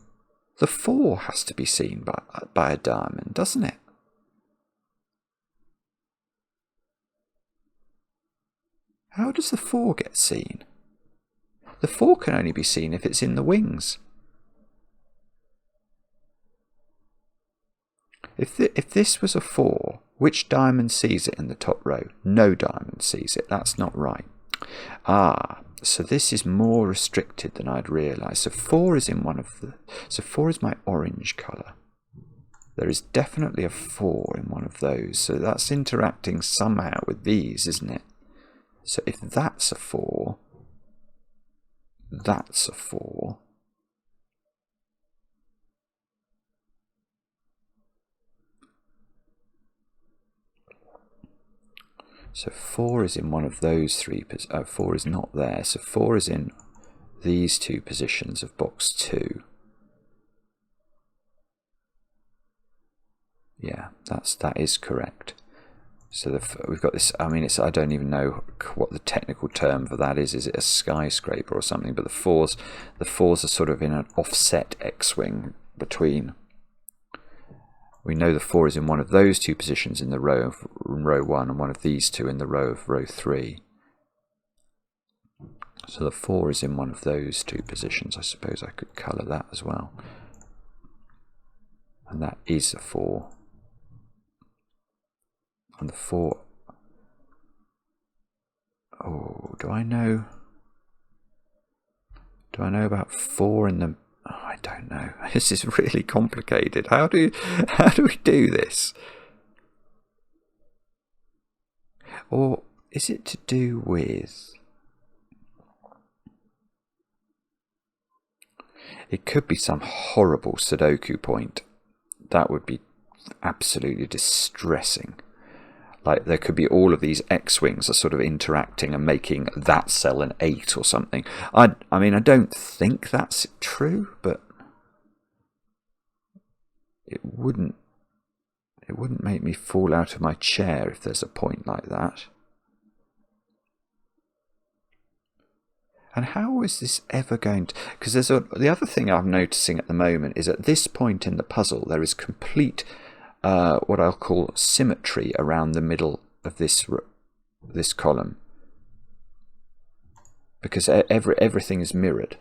the 4 has to be seen by a diamond, doesn't it? How does the 4 get seen? The 4 can only be seen if it's in the wings. If this was a 4, which diamond sees it in the top row? No diamond sees it. That's not right. Ah, so this is more restricted than I'd realised. So 4 is in one of the... So 4 is my orange colour. There is definitely a 4 in one of those. So that's interacting somehow with these, isn't it? So if that's a 4, that's a 4. So 4 is in one of those 3. 4 is not there. So 4 is in these 2 positions of box 2. Yeah, that is correct. So we've got this. I mean, I don't even know what the technical term for that is. Is it a skyscraper or something? But the fours are sort of in an offset X-wing between. We know the 4 is in one of those 2 positions in the row 1, and one of these 2 in the row 3. So the 4 is in one of those 2 positions. I suppose I could colour that as well. And that is a 4. And the 4... Oh, do I know about 4 in the... Oh, I don't know. This is really complicated. How do we do this? Or is it to do with... It could be some horrible Sudoku point. That would be absolutely distressing. Like, there could be all of these X-wings are sort of interacting and making that cell an 8 or something. I mean, I don't think that's true, but it wouldn't make me fall out of my chair if there's a point like that. And how is this ever going to... Because the other thing I'm noticing at the moment is at this point in the puzzle there is complete... what I'll call symmetry around the middle of this column, because everything is mirrored.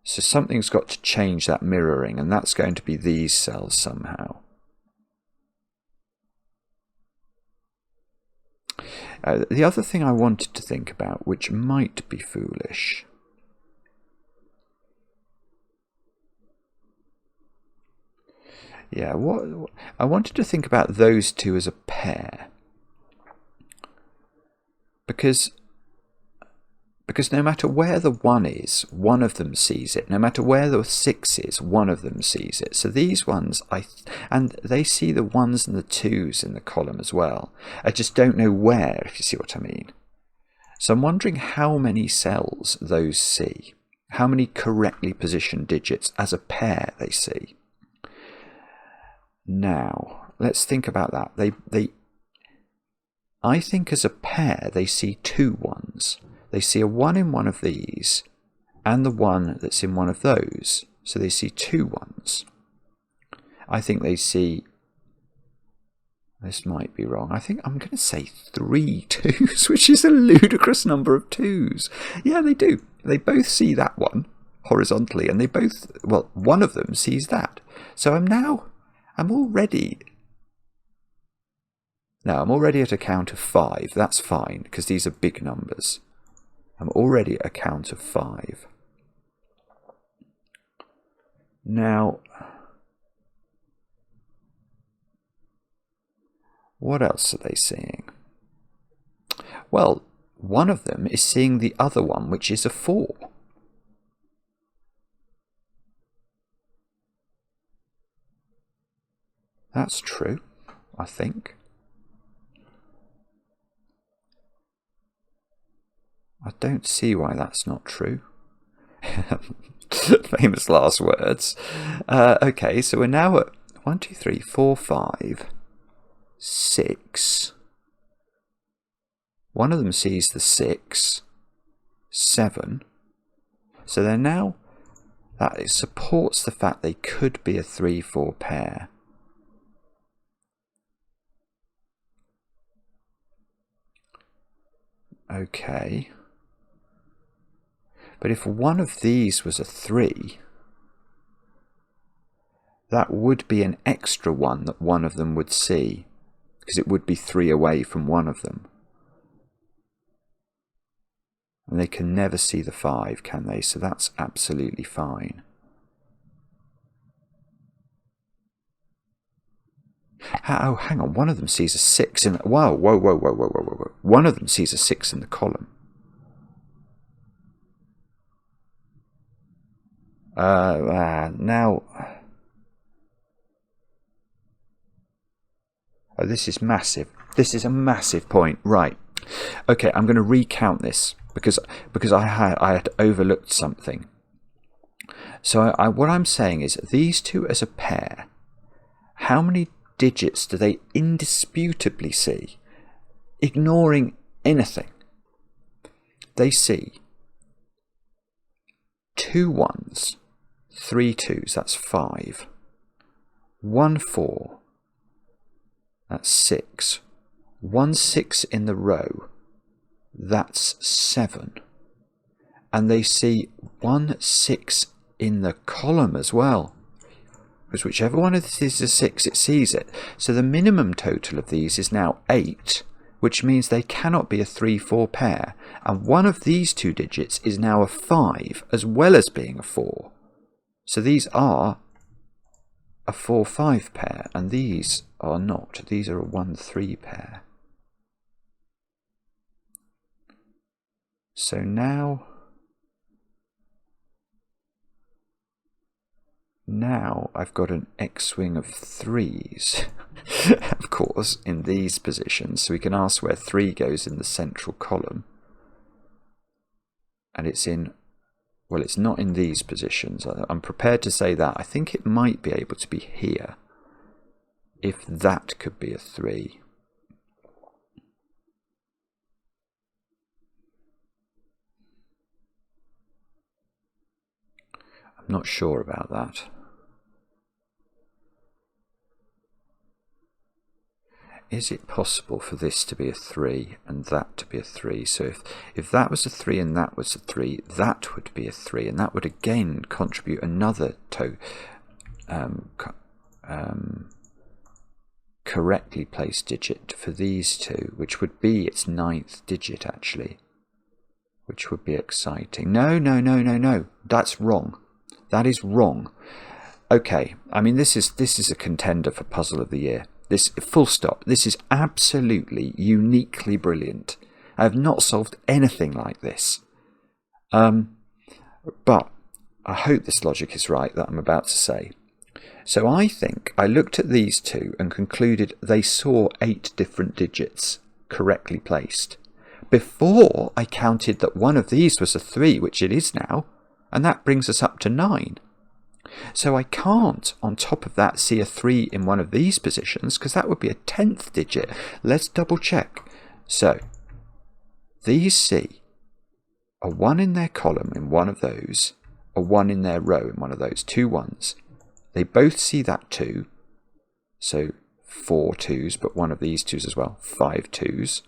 So something's got to change that mirroring, and that's going to be these cells somehow. The other thing I wanted to think about, which might be foolish, yeah, what I wanted to think about those 2 as a pair, because Because no matter where the 1 is, one of them sees it. No matter where the 6 is, one of them sees it. So these ones, and they see the 1s and the 2s in the column as well. I just don't know where, if you see what I mean. So I'm wondering how many cells those see. How many correctly positioned digits as a pair they see. Now, let's think about that. I think as a pair they see 2 1s. They see a 1 in one of these and the 1 that's in one of those. So they see 2 1s. I think they see, this might be wrong, I think I'm going to say 3 2s, which is a ludicrous number of 2s. Yeah, they do. They both see that one horizontally, and they both, well, one of them sees that. So I'm already at a count of 5. That's fine, because these are big numbers. I'm already at a count of 5. Now, what else are they seeing? Well, one of them is seeing the other one, which is a 4. That's true, I think. I don't see why that's not true. Famous last words. Okay, so we're now at 1, 2, 3, 4, 5, 6. One of them sees the 6, 7. So they're now, that it supports the fact they could be a 3-4 pair. Okay. But if one of these was a 3, that would be an extra one that one of them would see, because it would be 3 away from one of them. And they can never see the 5, can they? So that's absolutely fine. Oh, hang on. One of them sees a 6 in the... Whoa. One of them sees a 6 in the column. Now... Oh, this is massive. This is a massive point. Right. Okay, I'm going to recount this because I had overlooked something. So what I'm saying is these two as a pair, how many digits do they indisputably see? Ignoring anything. They see 2 1s, 3 2s, that's 5. 1 4, that's 6. 1 6 in the row, that's 7. And they see 1 6 in the column as well. Because whichever one of these is a 6, it sees it. So the minimum total of these is now 8, which means they cannot be a 3-4 pair. And one of these two digits is now a 5, as well as being a 4. So these are a 4-5 pair, and these are not. These are a 1-3 pair. So now I've got an X-wing of 3s, of course, in these positions. So we can ask where 3 goes in the central column. And it's in, well, it's not in these positions. I'm prepared to say that. I think it might be able to be here, if that could be a 3. I'm not sure about that. Is it possible for this to be a 3 and that to be a 3? So if that was a 3 and that was a 3, that would be a 3, and that would again contribute another correctly placed digit for these two, which would be its 9th digit actually, which would be exciting. No, that's wrong. That is wrong. Okay, I mean this is a contender for Puzzle of the Year. This, full stop. This is absolutely uniquely brilliant. I have not solved anything like this. But I hope this logic is right that I'm about to say. So I think I looked at these two and concluded they saw 8 different digits correctly placed before I counted that one of these was a 3, which it is now, and that brings us up to 9. So I can't, on top of that, see a 3 in one of these positions, because that would be a 10th digit. Let's double check. So these see a 1 in their column in one of those, a 1 in their row in one of those, 2 1s. They both see that 2, so 4 2s, but one of these 2s as well, 5 2s.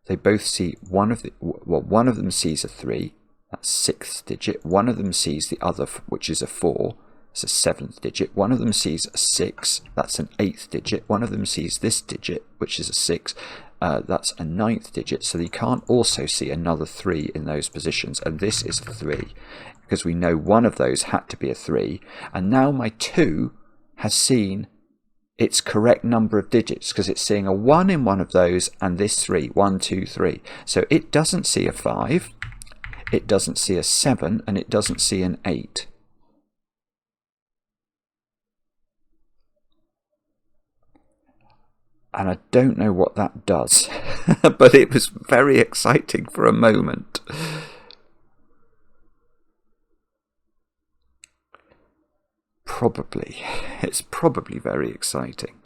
They both see one of them sees a 3, that's 6th digit. One of them sees the other, which is a 4, it's a 7th digit. One of them sees a 6, that's an 8th digit. One of them sees this digit, which is a 6, that's a 9th digit. So you can't also see another 3 in those positions, and this is a 3. Because we know one of those had to be a 3, and now my 2 has seen its correct number of digits, because it's seeing a 1 in one of those and this 3, 1 2 3. So it doesn't see a 5, it doesn't see a 7, and it doesn't see an 8. And I don't know what that does, but it was very exciting for a moment. It's probably very exciting.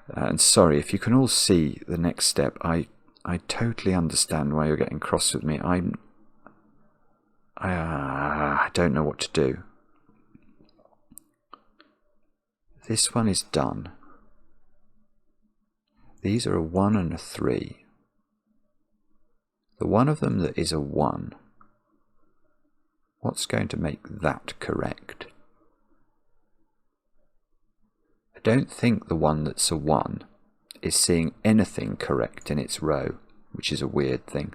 And sorry, if you can all see the next step, I totally understand why you're getting cross with me. I don't know what to do. This one is done. These are a 1 and a 3. The one of them that is a 1, what's going to make that correct? I don't think the one that's a 1 is seeing anything correct in its row, which is a weird thing.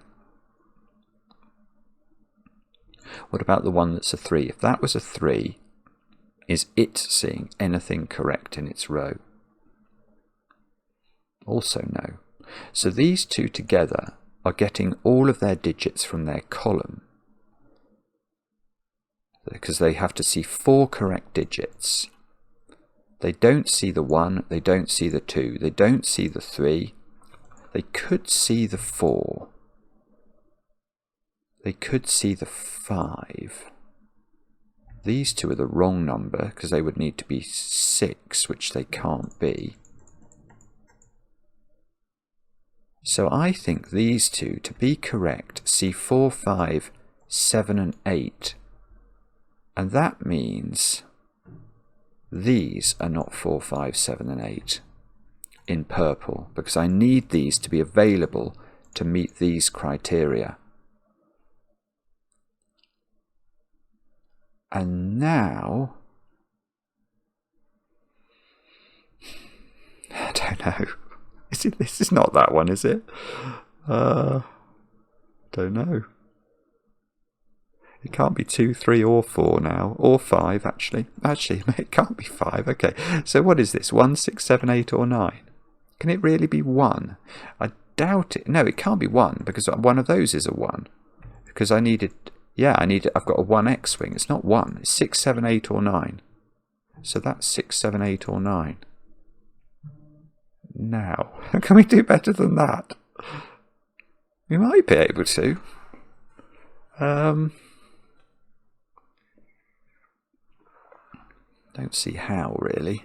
What about the one that's a 3? If that was a 3, is it seeing anything correct in its row? Also no. So these two together are getting all of their digits from their column, because they have to see 4 correct digits. They don't see the 1, they don't see the 2, they don't see the 3. They could see the 4. They could see the 5. These two are the wrong number, because they would need to be 6, which they can't be. So I think these two, to be correct, see 4, 5, 7 and 8. And that means these are not 4, 5, 7 and 8 in purple, because I need these to be available to meet these criteria. And now, I don't know. This is not that one, is it? Don't know. It can't be 2, 3 or 4 now, or 5 actually. Actually, it can't be 5. Okay, so what is this? 1, 6, 7, 8 or 9? Can it really be 1? I doubt it. No, it can't be 1, because one of those is a 1. Because I needed... Yeah, I've got a 1 X-wing. It's not 1. It's 6, 7, 8 or 9. So that's 6, 7, 8 or 9. Now, can we do better than that? We might be able to. Don't see how, really.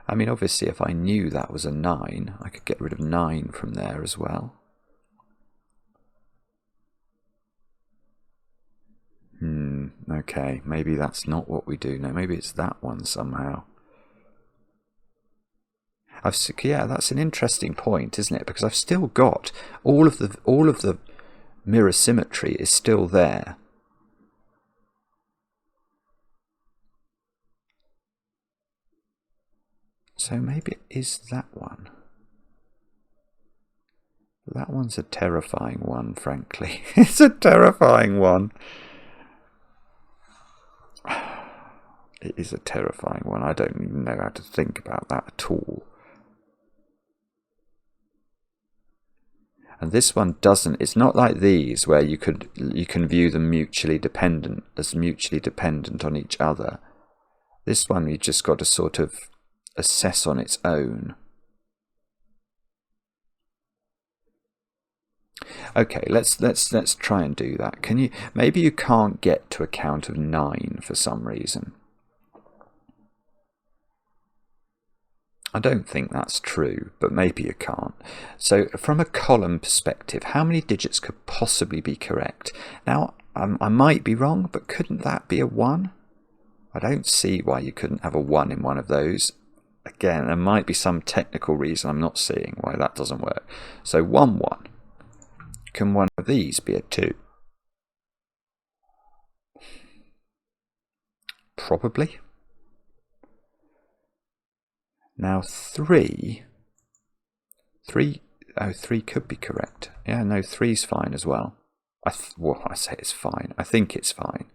I mean, obviously, if I knew that was a 9, I could get rid of 9 from there as well. Okay, maybe that's not what we do now. Maybe it's that one somehow. Yeah, that's an interesting point, isn't it? Because I've still got all of the mirror symmetry is still there. So maybe it is that one. That one's a terrifying one, frankly. It's a terrifying one. It is a terrifying one. I don't even know how to think about that at all. And this one doesn't. It's not like these where you can view them mutually dependent on each other. This one you just got to sort of assess on its own. Okay, let's try and do that. Can you? Maybe you can't get to a count of 9 for some reason. I don't think that's true, but maybe you can't. So from a column perspective, how many digits could possibly be correct? Now, I might be wrong, but couldn't that be a 1? I don't see why you couldn't have a 1 in one of those. Again, there might be some technical reason I'm not seeing why that doesn't work. So 1, 1. Can one of these be a 2? Probably. Now 3 could be correct. Yeah, no, 3's fine as well. Well, I say it's fine. I think it's fine.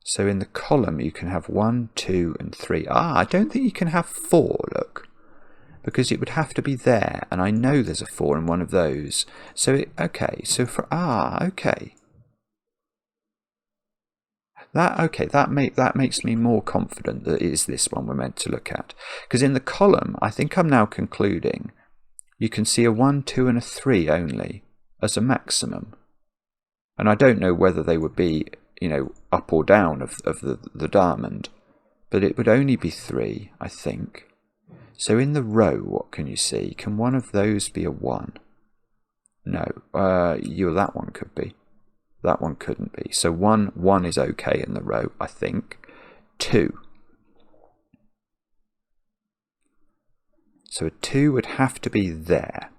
So in the column you can have 1, 2 and 3. I don't think you can have 4, look. Because it would have to be there, and I know there's a 4 in one of those. So, okay, so for, okay. That makes me more confident that it is this one we're meant to look at. Because in the column, I think I'm now concluding, you can see a 1, 2 and a 3 only as a maximum. And I don't know whether they would be, up or down of the diamond, but it would only be 3, I think. So in the row, what can you see? Can one of those be a 1? No, that one could be. That one couldn't be. So 1 is okay in the row, I think. 2. So a 2 would have to be there.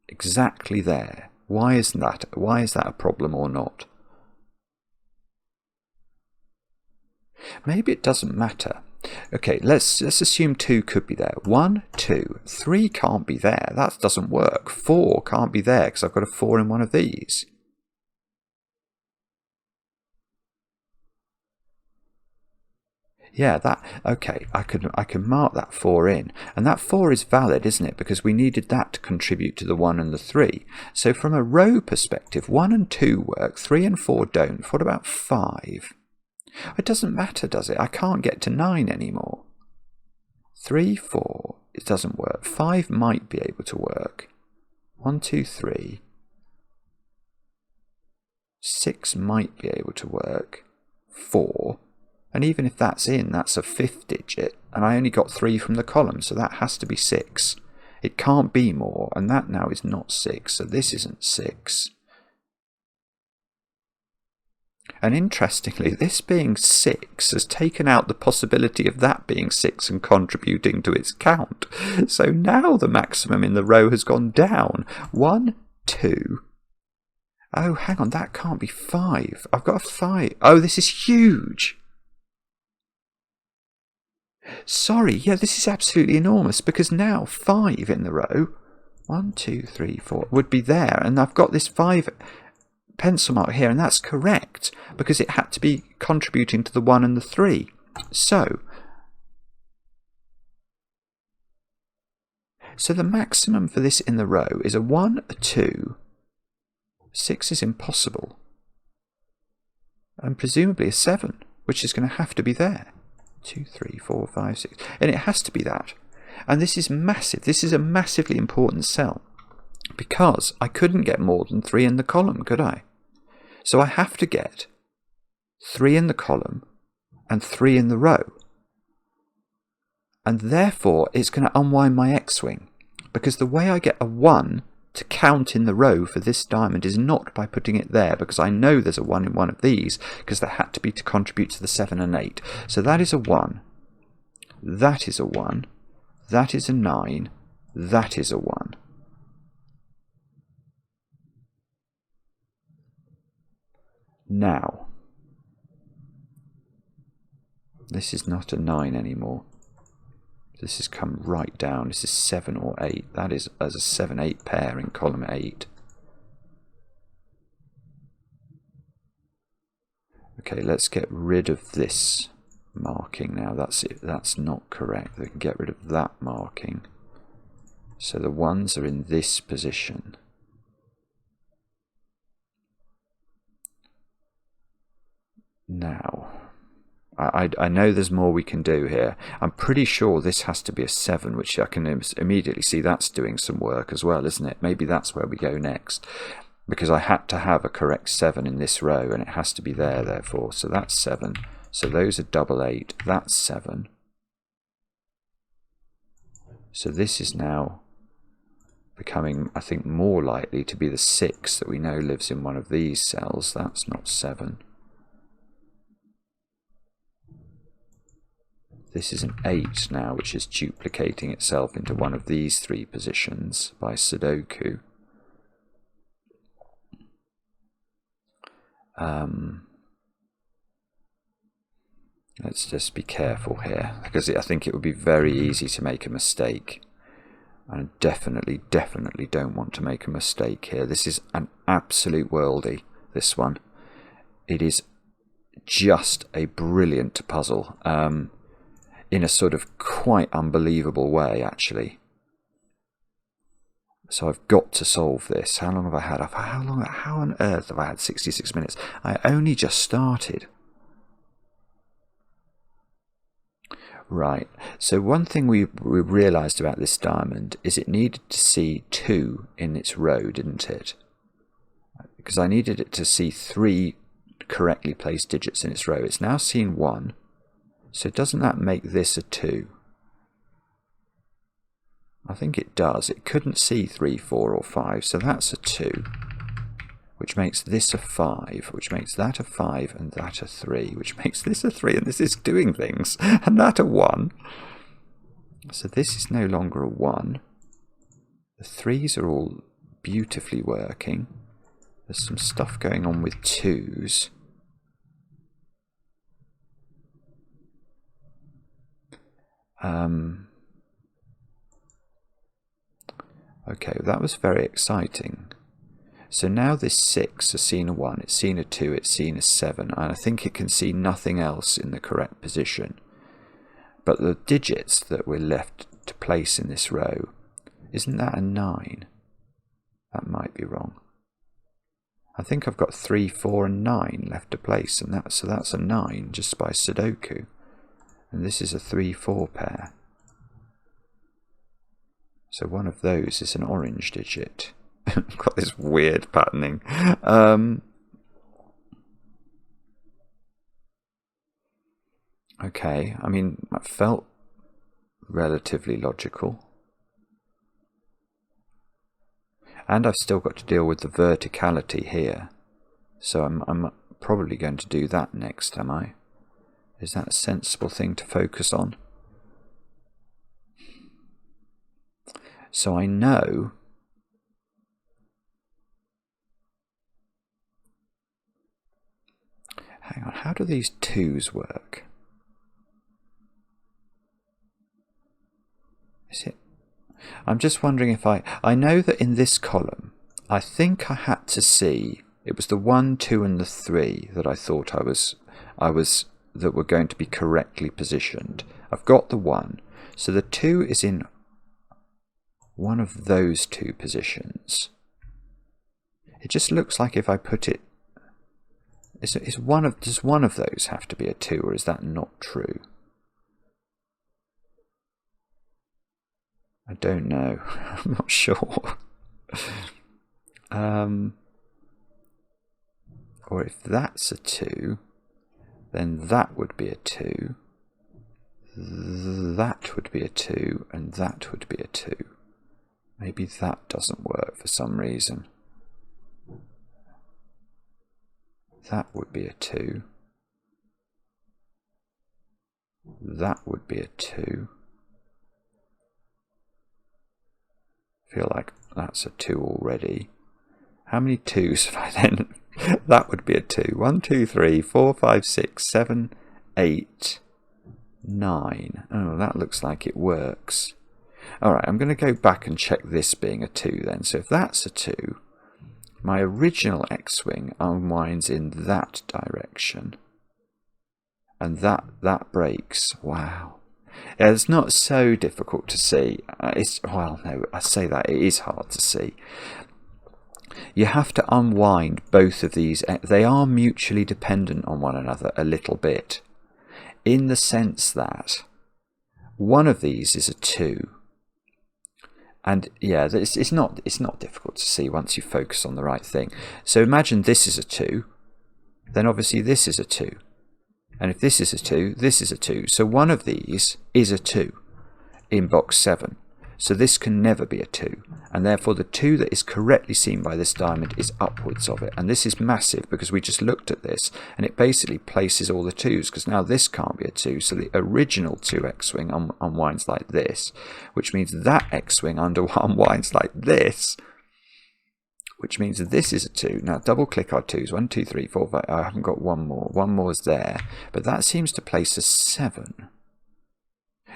Exactly there. Why is that a problem or not? Maybe it doesn't matter. Okay, let's assume 2 could be there. 1, 2, 3 can't be there. That doesn't work. 4 can't be there because I've got a 4 in one of these. Yeah, okay, I can mark that 4 in. And that 4 is valid, isn't it? Because we needed that to contribute to the 1 and the 3. So from a row perspective, 1 and 2 work, 3 and 4 don't. What about 5? It doesn't matter, does it? I can't get to 9 anymore. 3, 4, it doesn't work. 5 might be able to work. 1, 2, 3. 6 might be able to work. 4. And even if that's in, that's a 5th digit. And I only got 3 from the column, so that has to be 6. It can't be more, and that now is not 6, so this isn't 6. And interestingly, this being 6 has taken out the possibility of that being 6 and contributing to its count. So now the maximum in the row has gone down. 1, 2. Oh, hang on, that can't be 5. I've got a 5. Oh, this is huge. Sorry, yeah, this is absolutely enormous because now 5 in the row, 1, 2, 3, 4, would be there. And I've got this 5 pencil mark here, and that's correct because it had to be contributing to the 1 and the 3. So the maximum for this in the row is a 1, a 2, 6 is impossible, and presumably a 7, which is going to have to be there. 2, 3, 4, 5, 6, and it has to be that. And this is massive. This is a massively important cell because I couldn't get more than 3 in the column, could I? So I have to get 3 in the column and 3 in the row. And therefore, it's going to unwind my X-wing, because the way I get a 1 to count in the row for this diamond is not by putting it there, because I know there's a 1 in one of these, because there had to be to contribute to the 7 and 8. So that is a 1. That is a 1. That is a 9. That is a 1. Now, this is not a 9 anymore. This has come right down. This is 7 or 8. That is as a 7-8 pair in column 8. Okay, let's get rid of this marking now. That's it. That's not correct. We can get rid of that marking. So the ones are in this position. Now, I know there's more we can do here. I'm pretty sure this has to be a 7, which I can immediately see that's doing some work as well, isn't it? Maybe that's where we go next, because I had to have a correct 7 in this row, and it has to be there, therefore. So that's 7. So those are double 8. That's 7. So this is now becoming, I think, more likely to be the 6 that we know lives in one of these cells. That's not 7. This is an 8 now, which is duplicating itself into one of these 3 positions by Sudoku. Let's just be careful here, because I think it would be very easy to make a mistake. I definitely don't want to make a mistake here. This is an absolute worldie, this one. It is just a brilliant puzzle, in a sort of quite unbelievable way, actually. So I've got to solve this. How long have I had? How on earth have I had 66 minutes? I only just started. Right, so one thing we realised about this diamond is it needed to see 2 in its row, didn't it? Because I needed it to see 3 correctly placed digits in its row. It's now seen 1, so doesn't that make this a 2? I think it does. It couldn't see 3, 4 or 5, so that's a 2. Which makes this a 5, which makes that a 5, and that a 3, which makes this a 3, and this is doing things, and that a 1. So this is no longer a 1. The 3s are all beautifully working. There's some stuff going on with 2s. Okay, that was very exciting. So now this 6 has seen a 1, it's seen a 2, it's seen a 7, and I think it can see nothing else in the correct position. But the digits that we're left to place in this row, isn't that a 9? That might be wrong. I think I've got 3, 4 and 9 left to place, and so that's a 9 just by Sudoku. And this is a 3, 4 pair. So one of those is an orange digit. Got this weird patterning. Okay, I mean, that felt relatively logical. And I've still got to deal with the verticality here. So I'm probably going to do that next, am I? Is that a sensible thing to focus on? So I know... Hang on, how do these 2s work? Is it? I'm just wondering if I know that in this column, I think I had to see, it was the 1, 2 and the 3 that I thought that were going to be correctly positioned. I've got the 1, so the 2 is in one of those 2 positions. It just looks like if I put it, does one of those have to be a 2, or is that not true? I don't know. I'm not sure. Or if that's a 2, then that would be a 2. That would be a 2, and that would be a 2. Maybe that doesn't work for some reason. That would be a 2. That would be a 2. I feel like that's a 2 already. How many 2s have I then? That would be a 2. 1, 2, 3, 4, 5, 6, 7, 8, 9. Oh, that looks like it works. Alright, I'm going to go back and check this being a 2 then. So if that's a 2, my original X-wing unwinds in that direction. and that breaks. Wow. Yeah, it's not so difficult to see. Well, no, I say that, it is hard to see. You have to unwind both of these. They are mutually dependent on one another a little bit, in the sense that one of these is a 2. And yeah, it's not difficult to see once you focus on the right thing. So imagine this is a 2, then obviously this is a 2. And if this is a 2, this is a 2. So one of these is a 2 in box 7. So this can never be a 2. And therefore the 2 that is correctly seen by this diamond is upwards of it. And this is massive because we just looked at this and it basically places all the 2s, because now this can't be a 2. So the original 2 X-Wing unwinds like this, which means that X-Wing unwinds like this, which means that this is a 2. Now double click our 2s. 1, 2, 3, 4, 5. I haven't got one more. One more is there. But that seems to place a 7.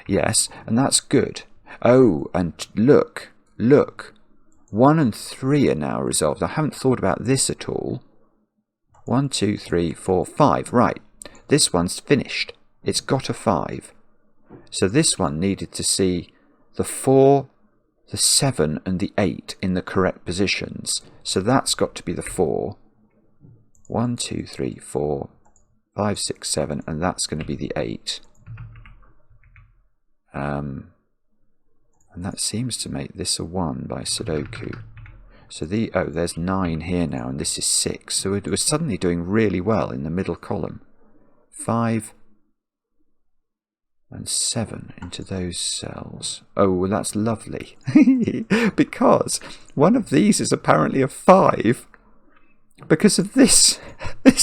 Yes, and that's good. Oh, and look. 1 and 3 are now resolved. I haven't thought about this at all. 1, 2, 3, 4, 5. Right. This one's finished. It's got a 5. So this one needed to see the 4, the 7 and the 8 in the correct positions. So that's got to be the 4. 1, 2, 3, 4, 5, 6, 7, and that's going to be the 8. And that seems to make this a 1 by Sudoku. So there's 9 here now, and this is 6. So it was suddenly doing really well in the middle column. 5 and 7 into those cells. Oh, well, that's lovely. Because one of these is apparently a 5 because of this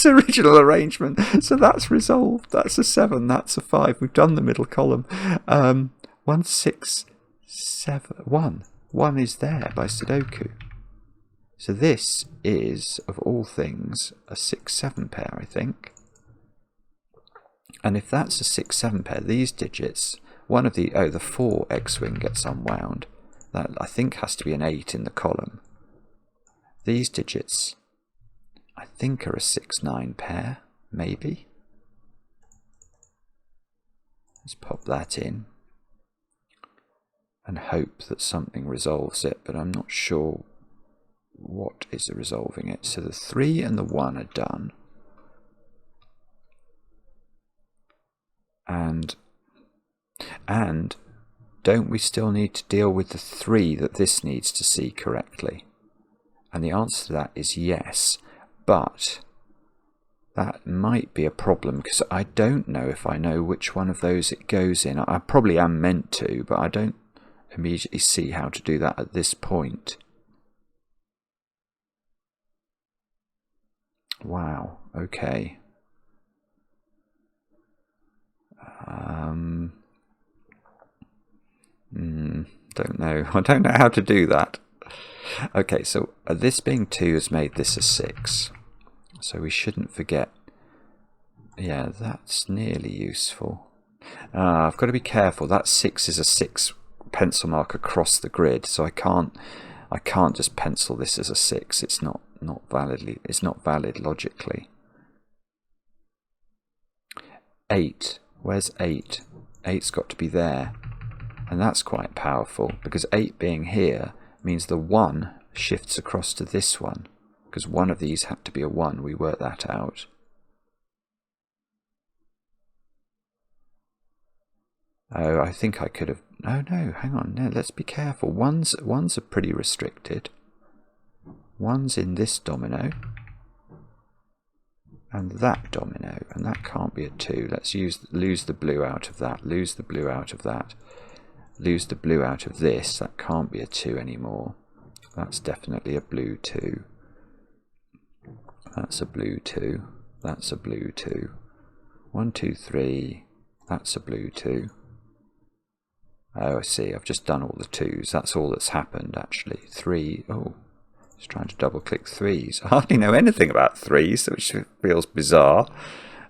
original arrangement. So that's resolved. That's a 7. That's a 5. We've done the middle column. 1, 6, 7, 1. 1 is there by Sudoku. So this is, of all things, a 6-7 pair, I think. And if that's a 6-7 pair, these digits, one of the 4 X-Wing gets unwound. That, I think, has to be an 8 in the column. These digits, I think, are a 6-9 pair, maybe. Let's pop that in and hope that something resolves it, but I'm not sure what is resolving it. So the 3 and the 1 are done. And don't we still need to deal with the 3 that this needs to see correctly? And the answer to that is yes, but that might be a problem because I don't know if I know which one of those it goes in. I probably am meant to, but I don't immediately see how to do that at this point. Wow, okay. Don't know. I don't know how to do that. Okay, so this being 2 has made this a 6. So we shouldn't forget. Yeah, that's nearly useful. I've got to be careful. That 6 is a 6 pencil mark across the grid, so I can't just pencil this as a 6. It's not valid logically. 8. Where's 8? 8's got to be there. And that's quite powerful, because 8 being here means the 1 shifts across to this one, because one of these had to be a 1. We worked that out. Oh, I think I could have... Oh no, hang on. No, let's be careful. Ones are pretty restricted. 1's in this domino. And that domino. And that can't be a 2. Let's lose the blue out of that. Lose the blue out of that. Lose the blue out of this. That can't be a 2 anymore. That's definitely a blue 2. That's a blue 2. That's a blue 2. 1, 2, 3. That's a blue 2. Oh, I see. I've just done all the 2s. That's all that's happened, actually. 3. Oh, just trying to double-click 3s. I hardly know anything about 3s, which feels bizarre.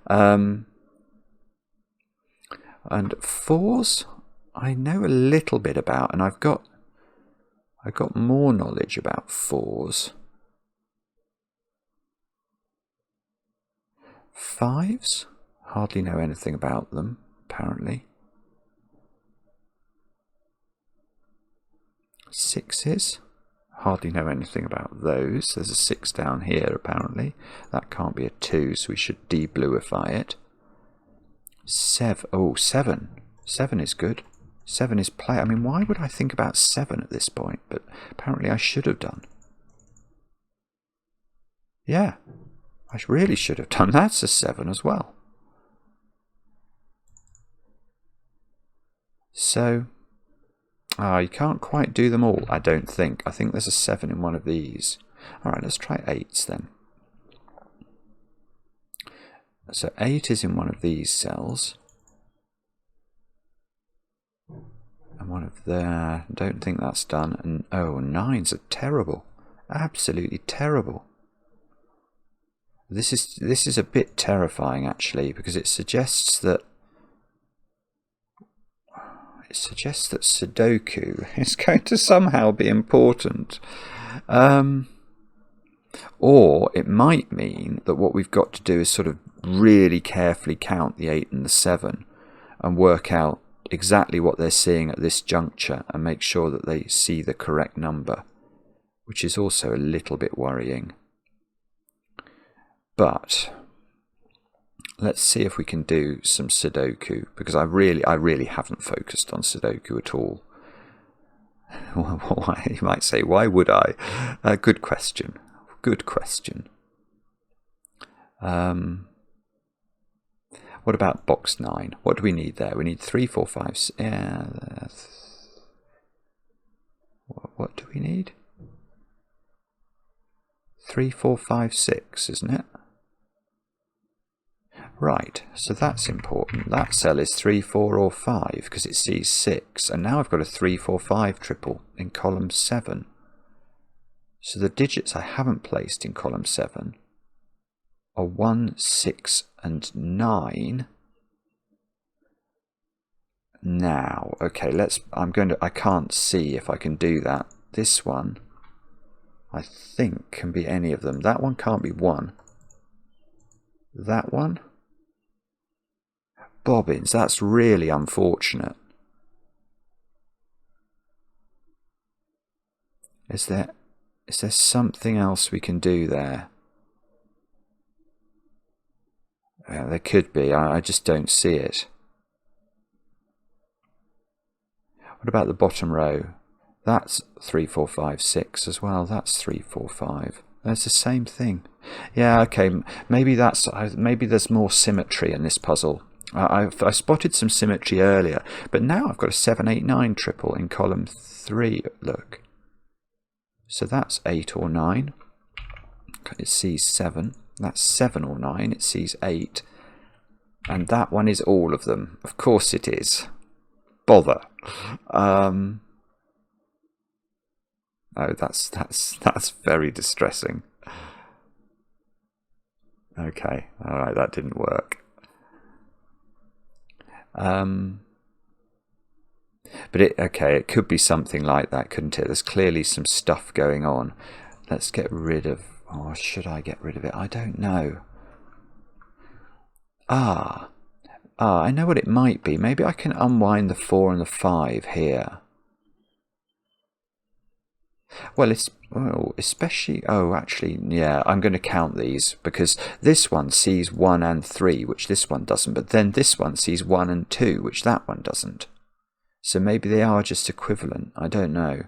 And 4s, I know a little bit about, and I've got more knowledge about 4s. 5s? Hardly know anything about them, apparently. 6s. Hardly know anything about those. There's a 6 down here, apparently. That can't be a 2, so we should de-bluify it. 7. Oh, 7. 7 is good. 7 is play. I mean, why would I think about 7 at this point? But apparently I should have done. Yeah, I really should have done. That's a 7 as well. So, you can't quite do them all, I don't think. I think there's a 7 in one of these. Alright, let's try 8s then. So 8 is in one of these cells. And one of there. Don't think that's done. And oh, 9s are terrible. Absolutely terrible. This is a bit terrifying, actually, because it suggests that Sudoku is going to somehow be important. Or it might mean that what we've got to do is sort of really carefully count the 8 and the 7 and work out exactly what they're seeing at this juncture and make sure that they see the correct number, which is also a little bit worrying. But let's see if we can do some Sudoku, because I really haven't focused on Sudoku at all. You might say, why would I? Good question. Good question. What about box 9? What do we need there? We need 3, 4, 5. Yeah. What do we need? 3, 4, 5, 6, isn't it? Right, so that's important. That cell is 3, 4 or 5 because it sees 6. And now I've got a 3, 4, 5 triple in column 7. So the digits I haven't placed in column 7 are 1, 6 and 9. Now, okay, I can't see if I can do that. This one, I think, can be any of them. That one can't be 1. That one? Bobbins, that's really unfortunate. Is there something else we can do there? There could be, I just don't see it. What about the bottom row? That's 3, 4, 5, 6 as well. That's 3, 4, 5. That's the same thing. Yeah, okay, maybe there's more symmetry in this puzzle. I spotted some symmetry earlier, but now I've got a 7, 8, 9 triple in column 3, look. So that's 8 or 9. It sees 7. That's 7 or 9. It sees 8. And that one is all of them. Of course it is. Bother. Oh, that's very distressing. Okay, all right, that didn't work. But it could be something like that, couldn't it? There's clearly some stuff going on. Let's get rid of, or should I get rid of it? I don't know. I know what it might be. Maybe I can unwind the 4 and the 5 here. Well, actually, yeah, I'm going to count these because this one sees 1 and 3, which this one doesn't, but then this one sees 1 and 2, which that one doesn't. So maybe they are just equivalent. I don't know.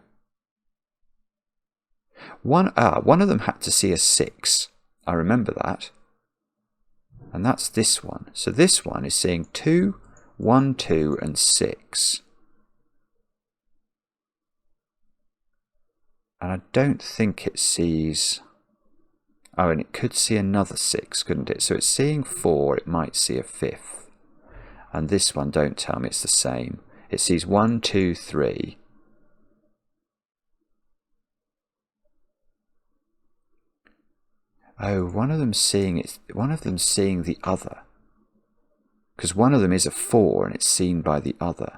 One of them had to see a 6. I remember that. And that's this one. So this one is seeing 2, 1, 2, and 6. And I don't think it sees... Oh, and it could see another 6, couldn't it? So it's seeing 4, it might see a 5th. And this one, don't tell me it's the same. It sees 1, 2, 3. Oh, one of them's seeing the other. Because one of them is a 4 and it's seen by the other.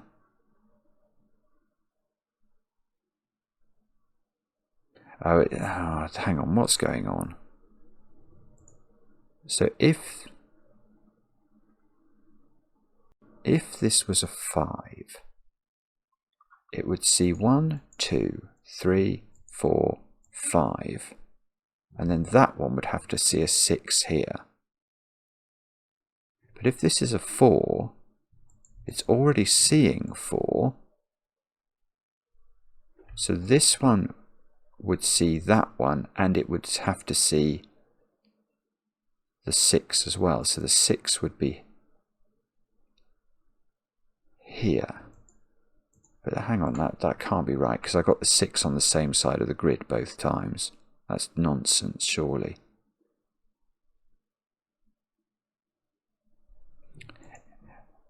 Oh, hang on, what's going on? So if if this was a 5, it would see 1, 2, 3, 4, 5. And then that one would have to see a 6 here. But if this is a 4, it's already seeing 4. So this one would see that one, and it would have to see the 6 as well. So the 6 would be here. But hang on, that can't be right, because I got the 6 on the same side of the grid both times. That's nonsense, surely.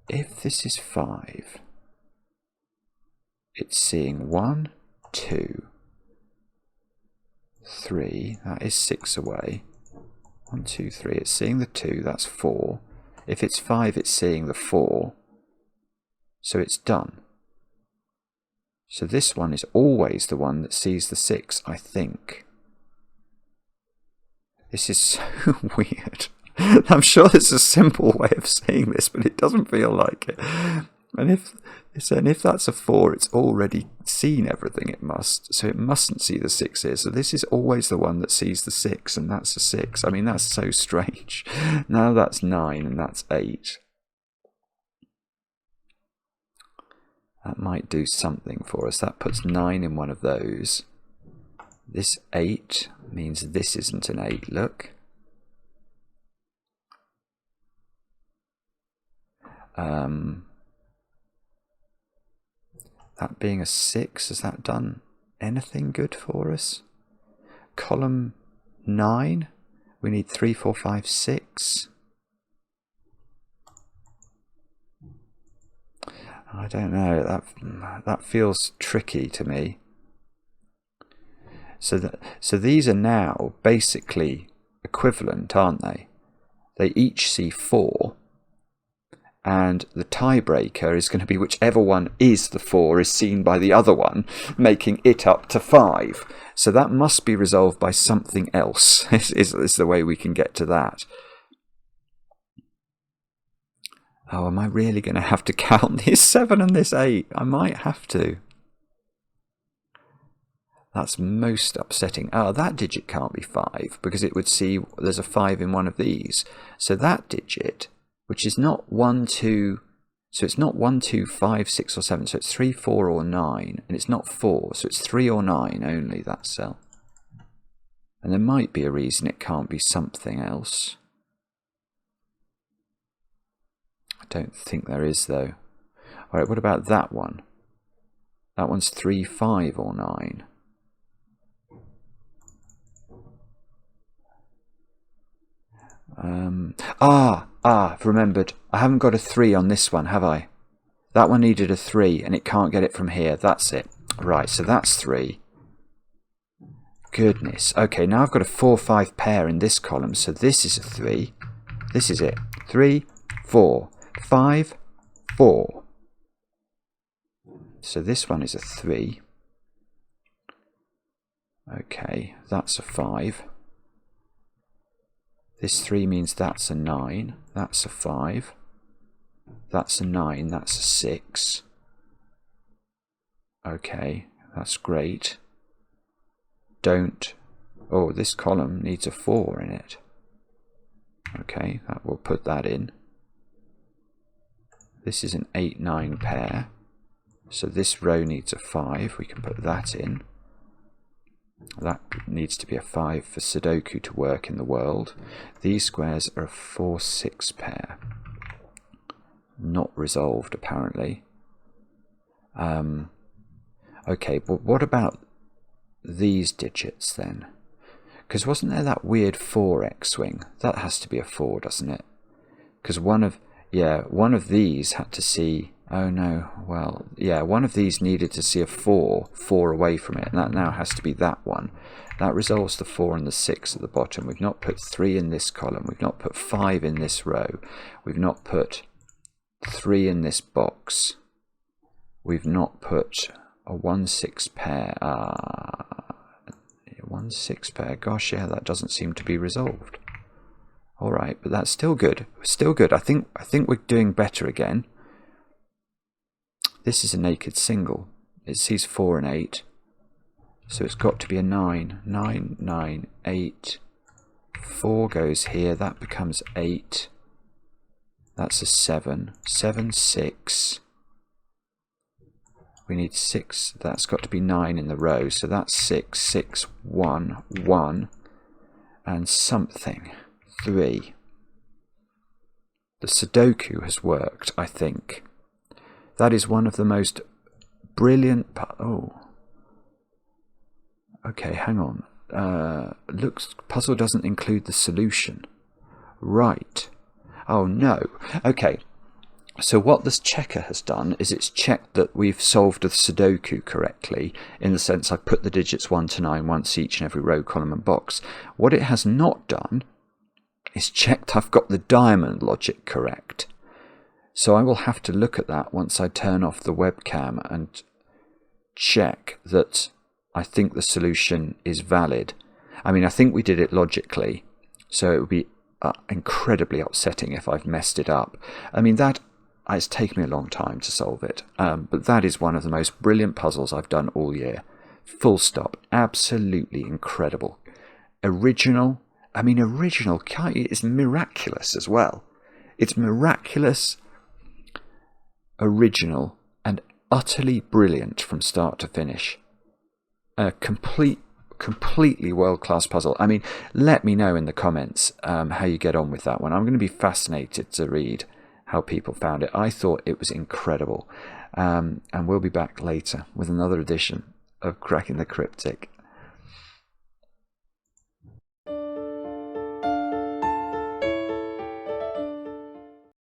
If this is 5, it's seeing 1, 2, 3, that is 6 away. 1, 2, 3, it's seeing the 2, that's 4. If it's 5, it's seeing the 4, so it's done. So this one is always the one that sees the 6, I think. This is so weird. I'm sure there's a simple way of saying this, but it doesn't feel like it. And if that's a 4, it's already seen everything it must, so it mustn't see the 6 here. So this is always the one that sees the 6, and that's a 6. I mean, that's so strange. Now that's 9, and that's 8. That might do something for us. That puts 9 in one of those. This 8 means this isn't an 8, look. That being a 6, has that done anything good for us? Column 9, we need 3, 4, 5, 6. I don't know, that feels tricky to me. So these are now basically equivalent, aren't they? They each see 4. And the tiebreaker is going to be whichever one is the 4 is seen by the other one, making it up to 5. So that must be resolved by something else, is the way we can get to that. Oh, am I really going to have to count this 7 and this 8? I might have to. That's most upsetting. Oh, that digit can't be 5, because it would see there's a 5 in one of these. So that digit, which is not 1, 2, so it's not 1, 2, 5, 6 or 7, so it's 3, 4 or 9, and it's not 4, so it's 3 or 9 only, that cell. And there might be a reason it can't be something else. I don't think there is, though. Alright, what about that one? That one's 3, 5 or 9. I've remembered. I haven't got a 3 on this one, have I? That one needed a 3, and it can't get it from here. That's it. Right, so that's 3. Goodness. Okay, now I've got a 4, 5 pair in this column, so this is a 3. This is it. 3, 4, 5, 4. So this one is a 3. Okay, that's a 5. This 3 means that's a 9, that's a 5, that's a 9, that's a 6. Okay, that's great. Oh, this column needs a 4 in it. Okay, we'll put that in. This is an 8, 9 pair, so this row needs a 5, we can put that in. That needs to be a 5 for Sudoku to work in the world. These squares are a 4, 6 pair. Not resolved, apparently. Okay, but what about these digits then? Because wasn't there that weird 4 X-swing? That has to be a 4, doesn't it? Because one of these had to see... Oh no, well, yeah, one of these needed to see a 4 away from it, and that now has to be that one. That resolves the 4 and the 6 at the bottom. We've not put 3 in this column, we've not put 5 in this row, we've not put 3 in this box, we've not put a 1, 6 pair. 1, 6 pair, gosh, yeah, that doesn't seem to be resolved. Alright, but that's still good, still good. I think we're doing better again. This is a naked single. It sees 4 and 8. So it's got to be a 9. 9, 9, 8. 4 goes here. That becomes 8. That's a 7. 7, 6. We need 6. That's got to be 9 in the row. So that's 6, 6, 1, 1. And something. 3. The Sudoku has worked, I think. That is one of the most brilliant... Oh. Okay, hang on. Looks puzzle doesn't include the solution. Right. Oh no. Okay. So what this checker has done is it's checked that we've solved the Sudoku correctly, in the sense I've put the digits 1 to 9 once each in every row, column and box. What it has not done is checked I've got the diamond logic correct. So I will have to look at that once I turn off the webcam and check that I think the solution is valid. I mean, I think we did it logically, so it would be incredibly upsetting if I've messed it up. I mean, that it's taken me a long time to solve it, but that is one of the most brilliant puzzles I've done all year. Full stop. Absolutely incredible. Original. I mean, original. It's miraculous as well. It's miraculous, original, and utterly brilliant from start to finish. A completely world-class puzzle. I mean, let me know in the comments how you get on with that one. I'm going to be fascinated to read how people found it. I thought it was incredible. And we'll be back later with another edition of Cracking the Cryptic.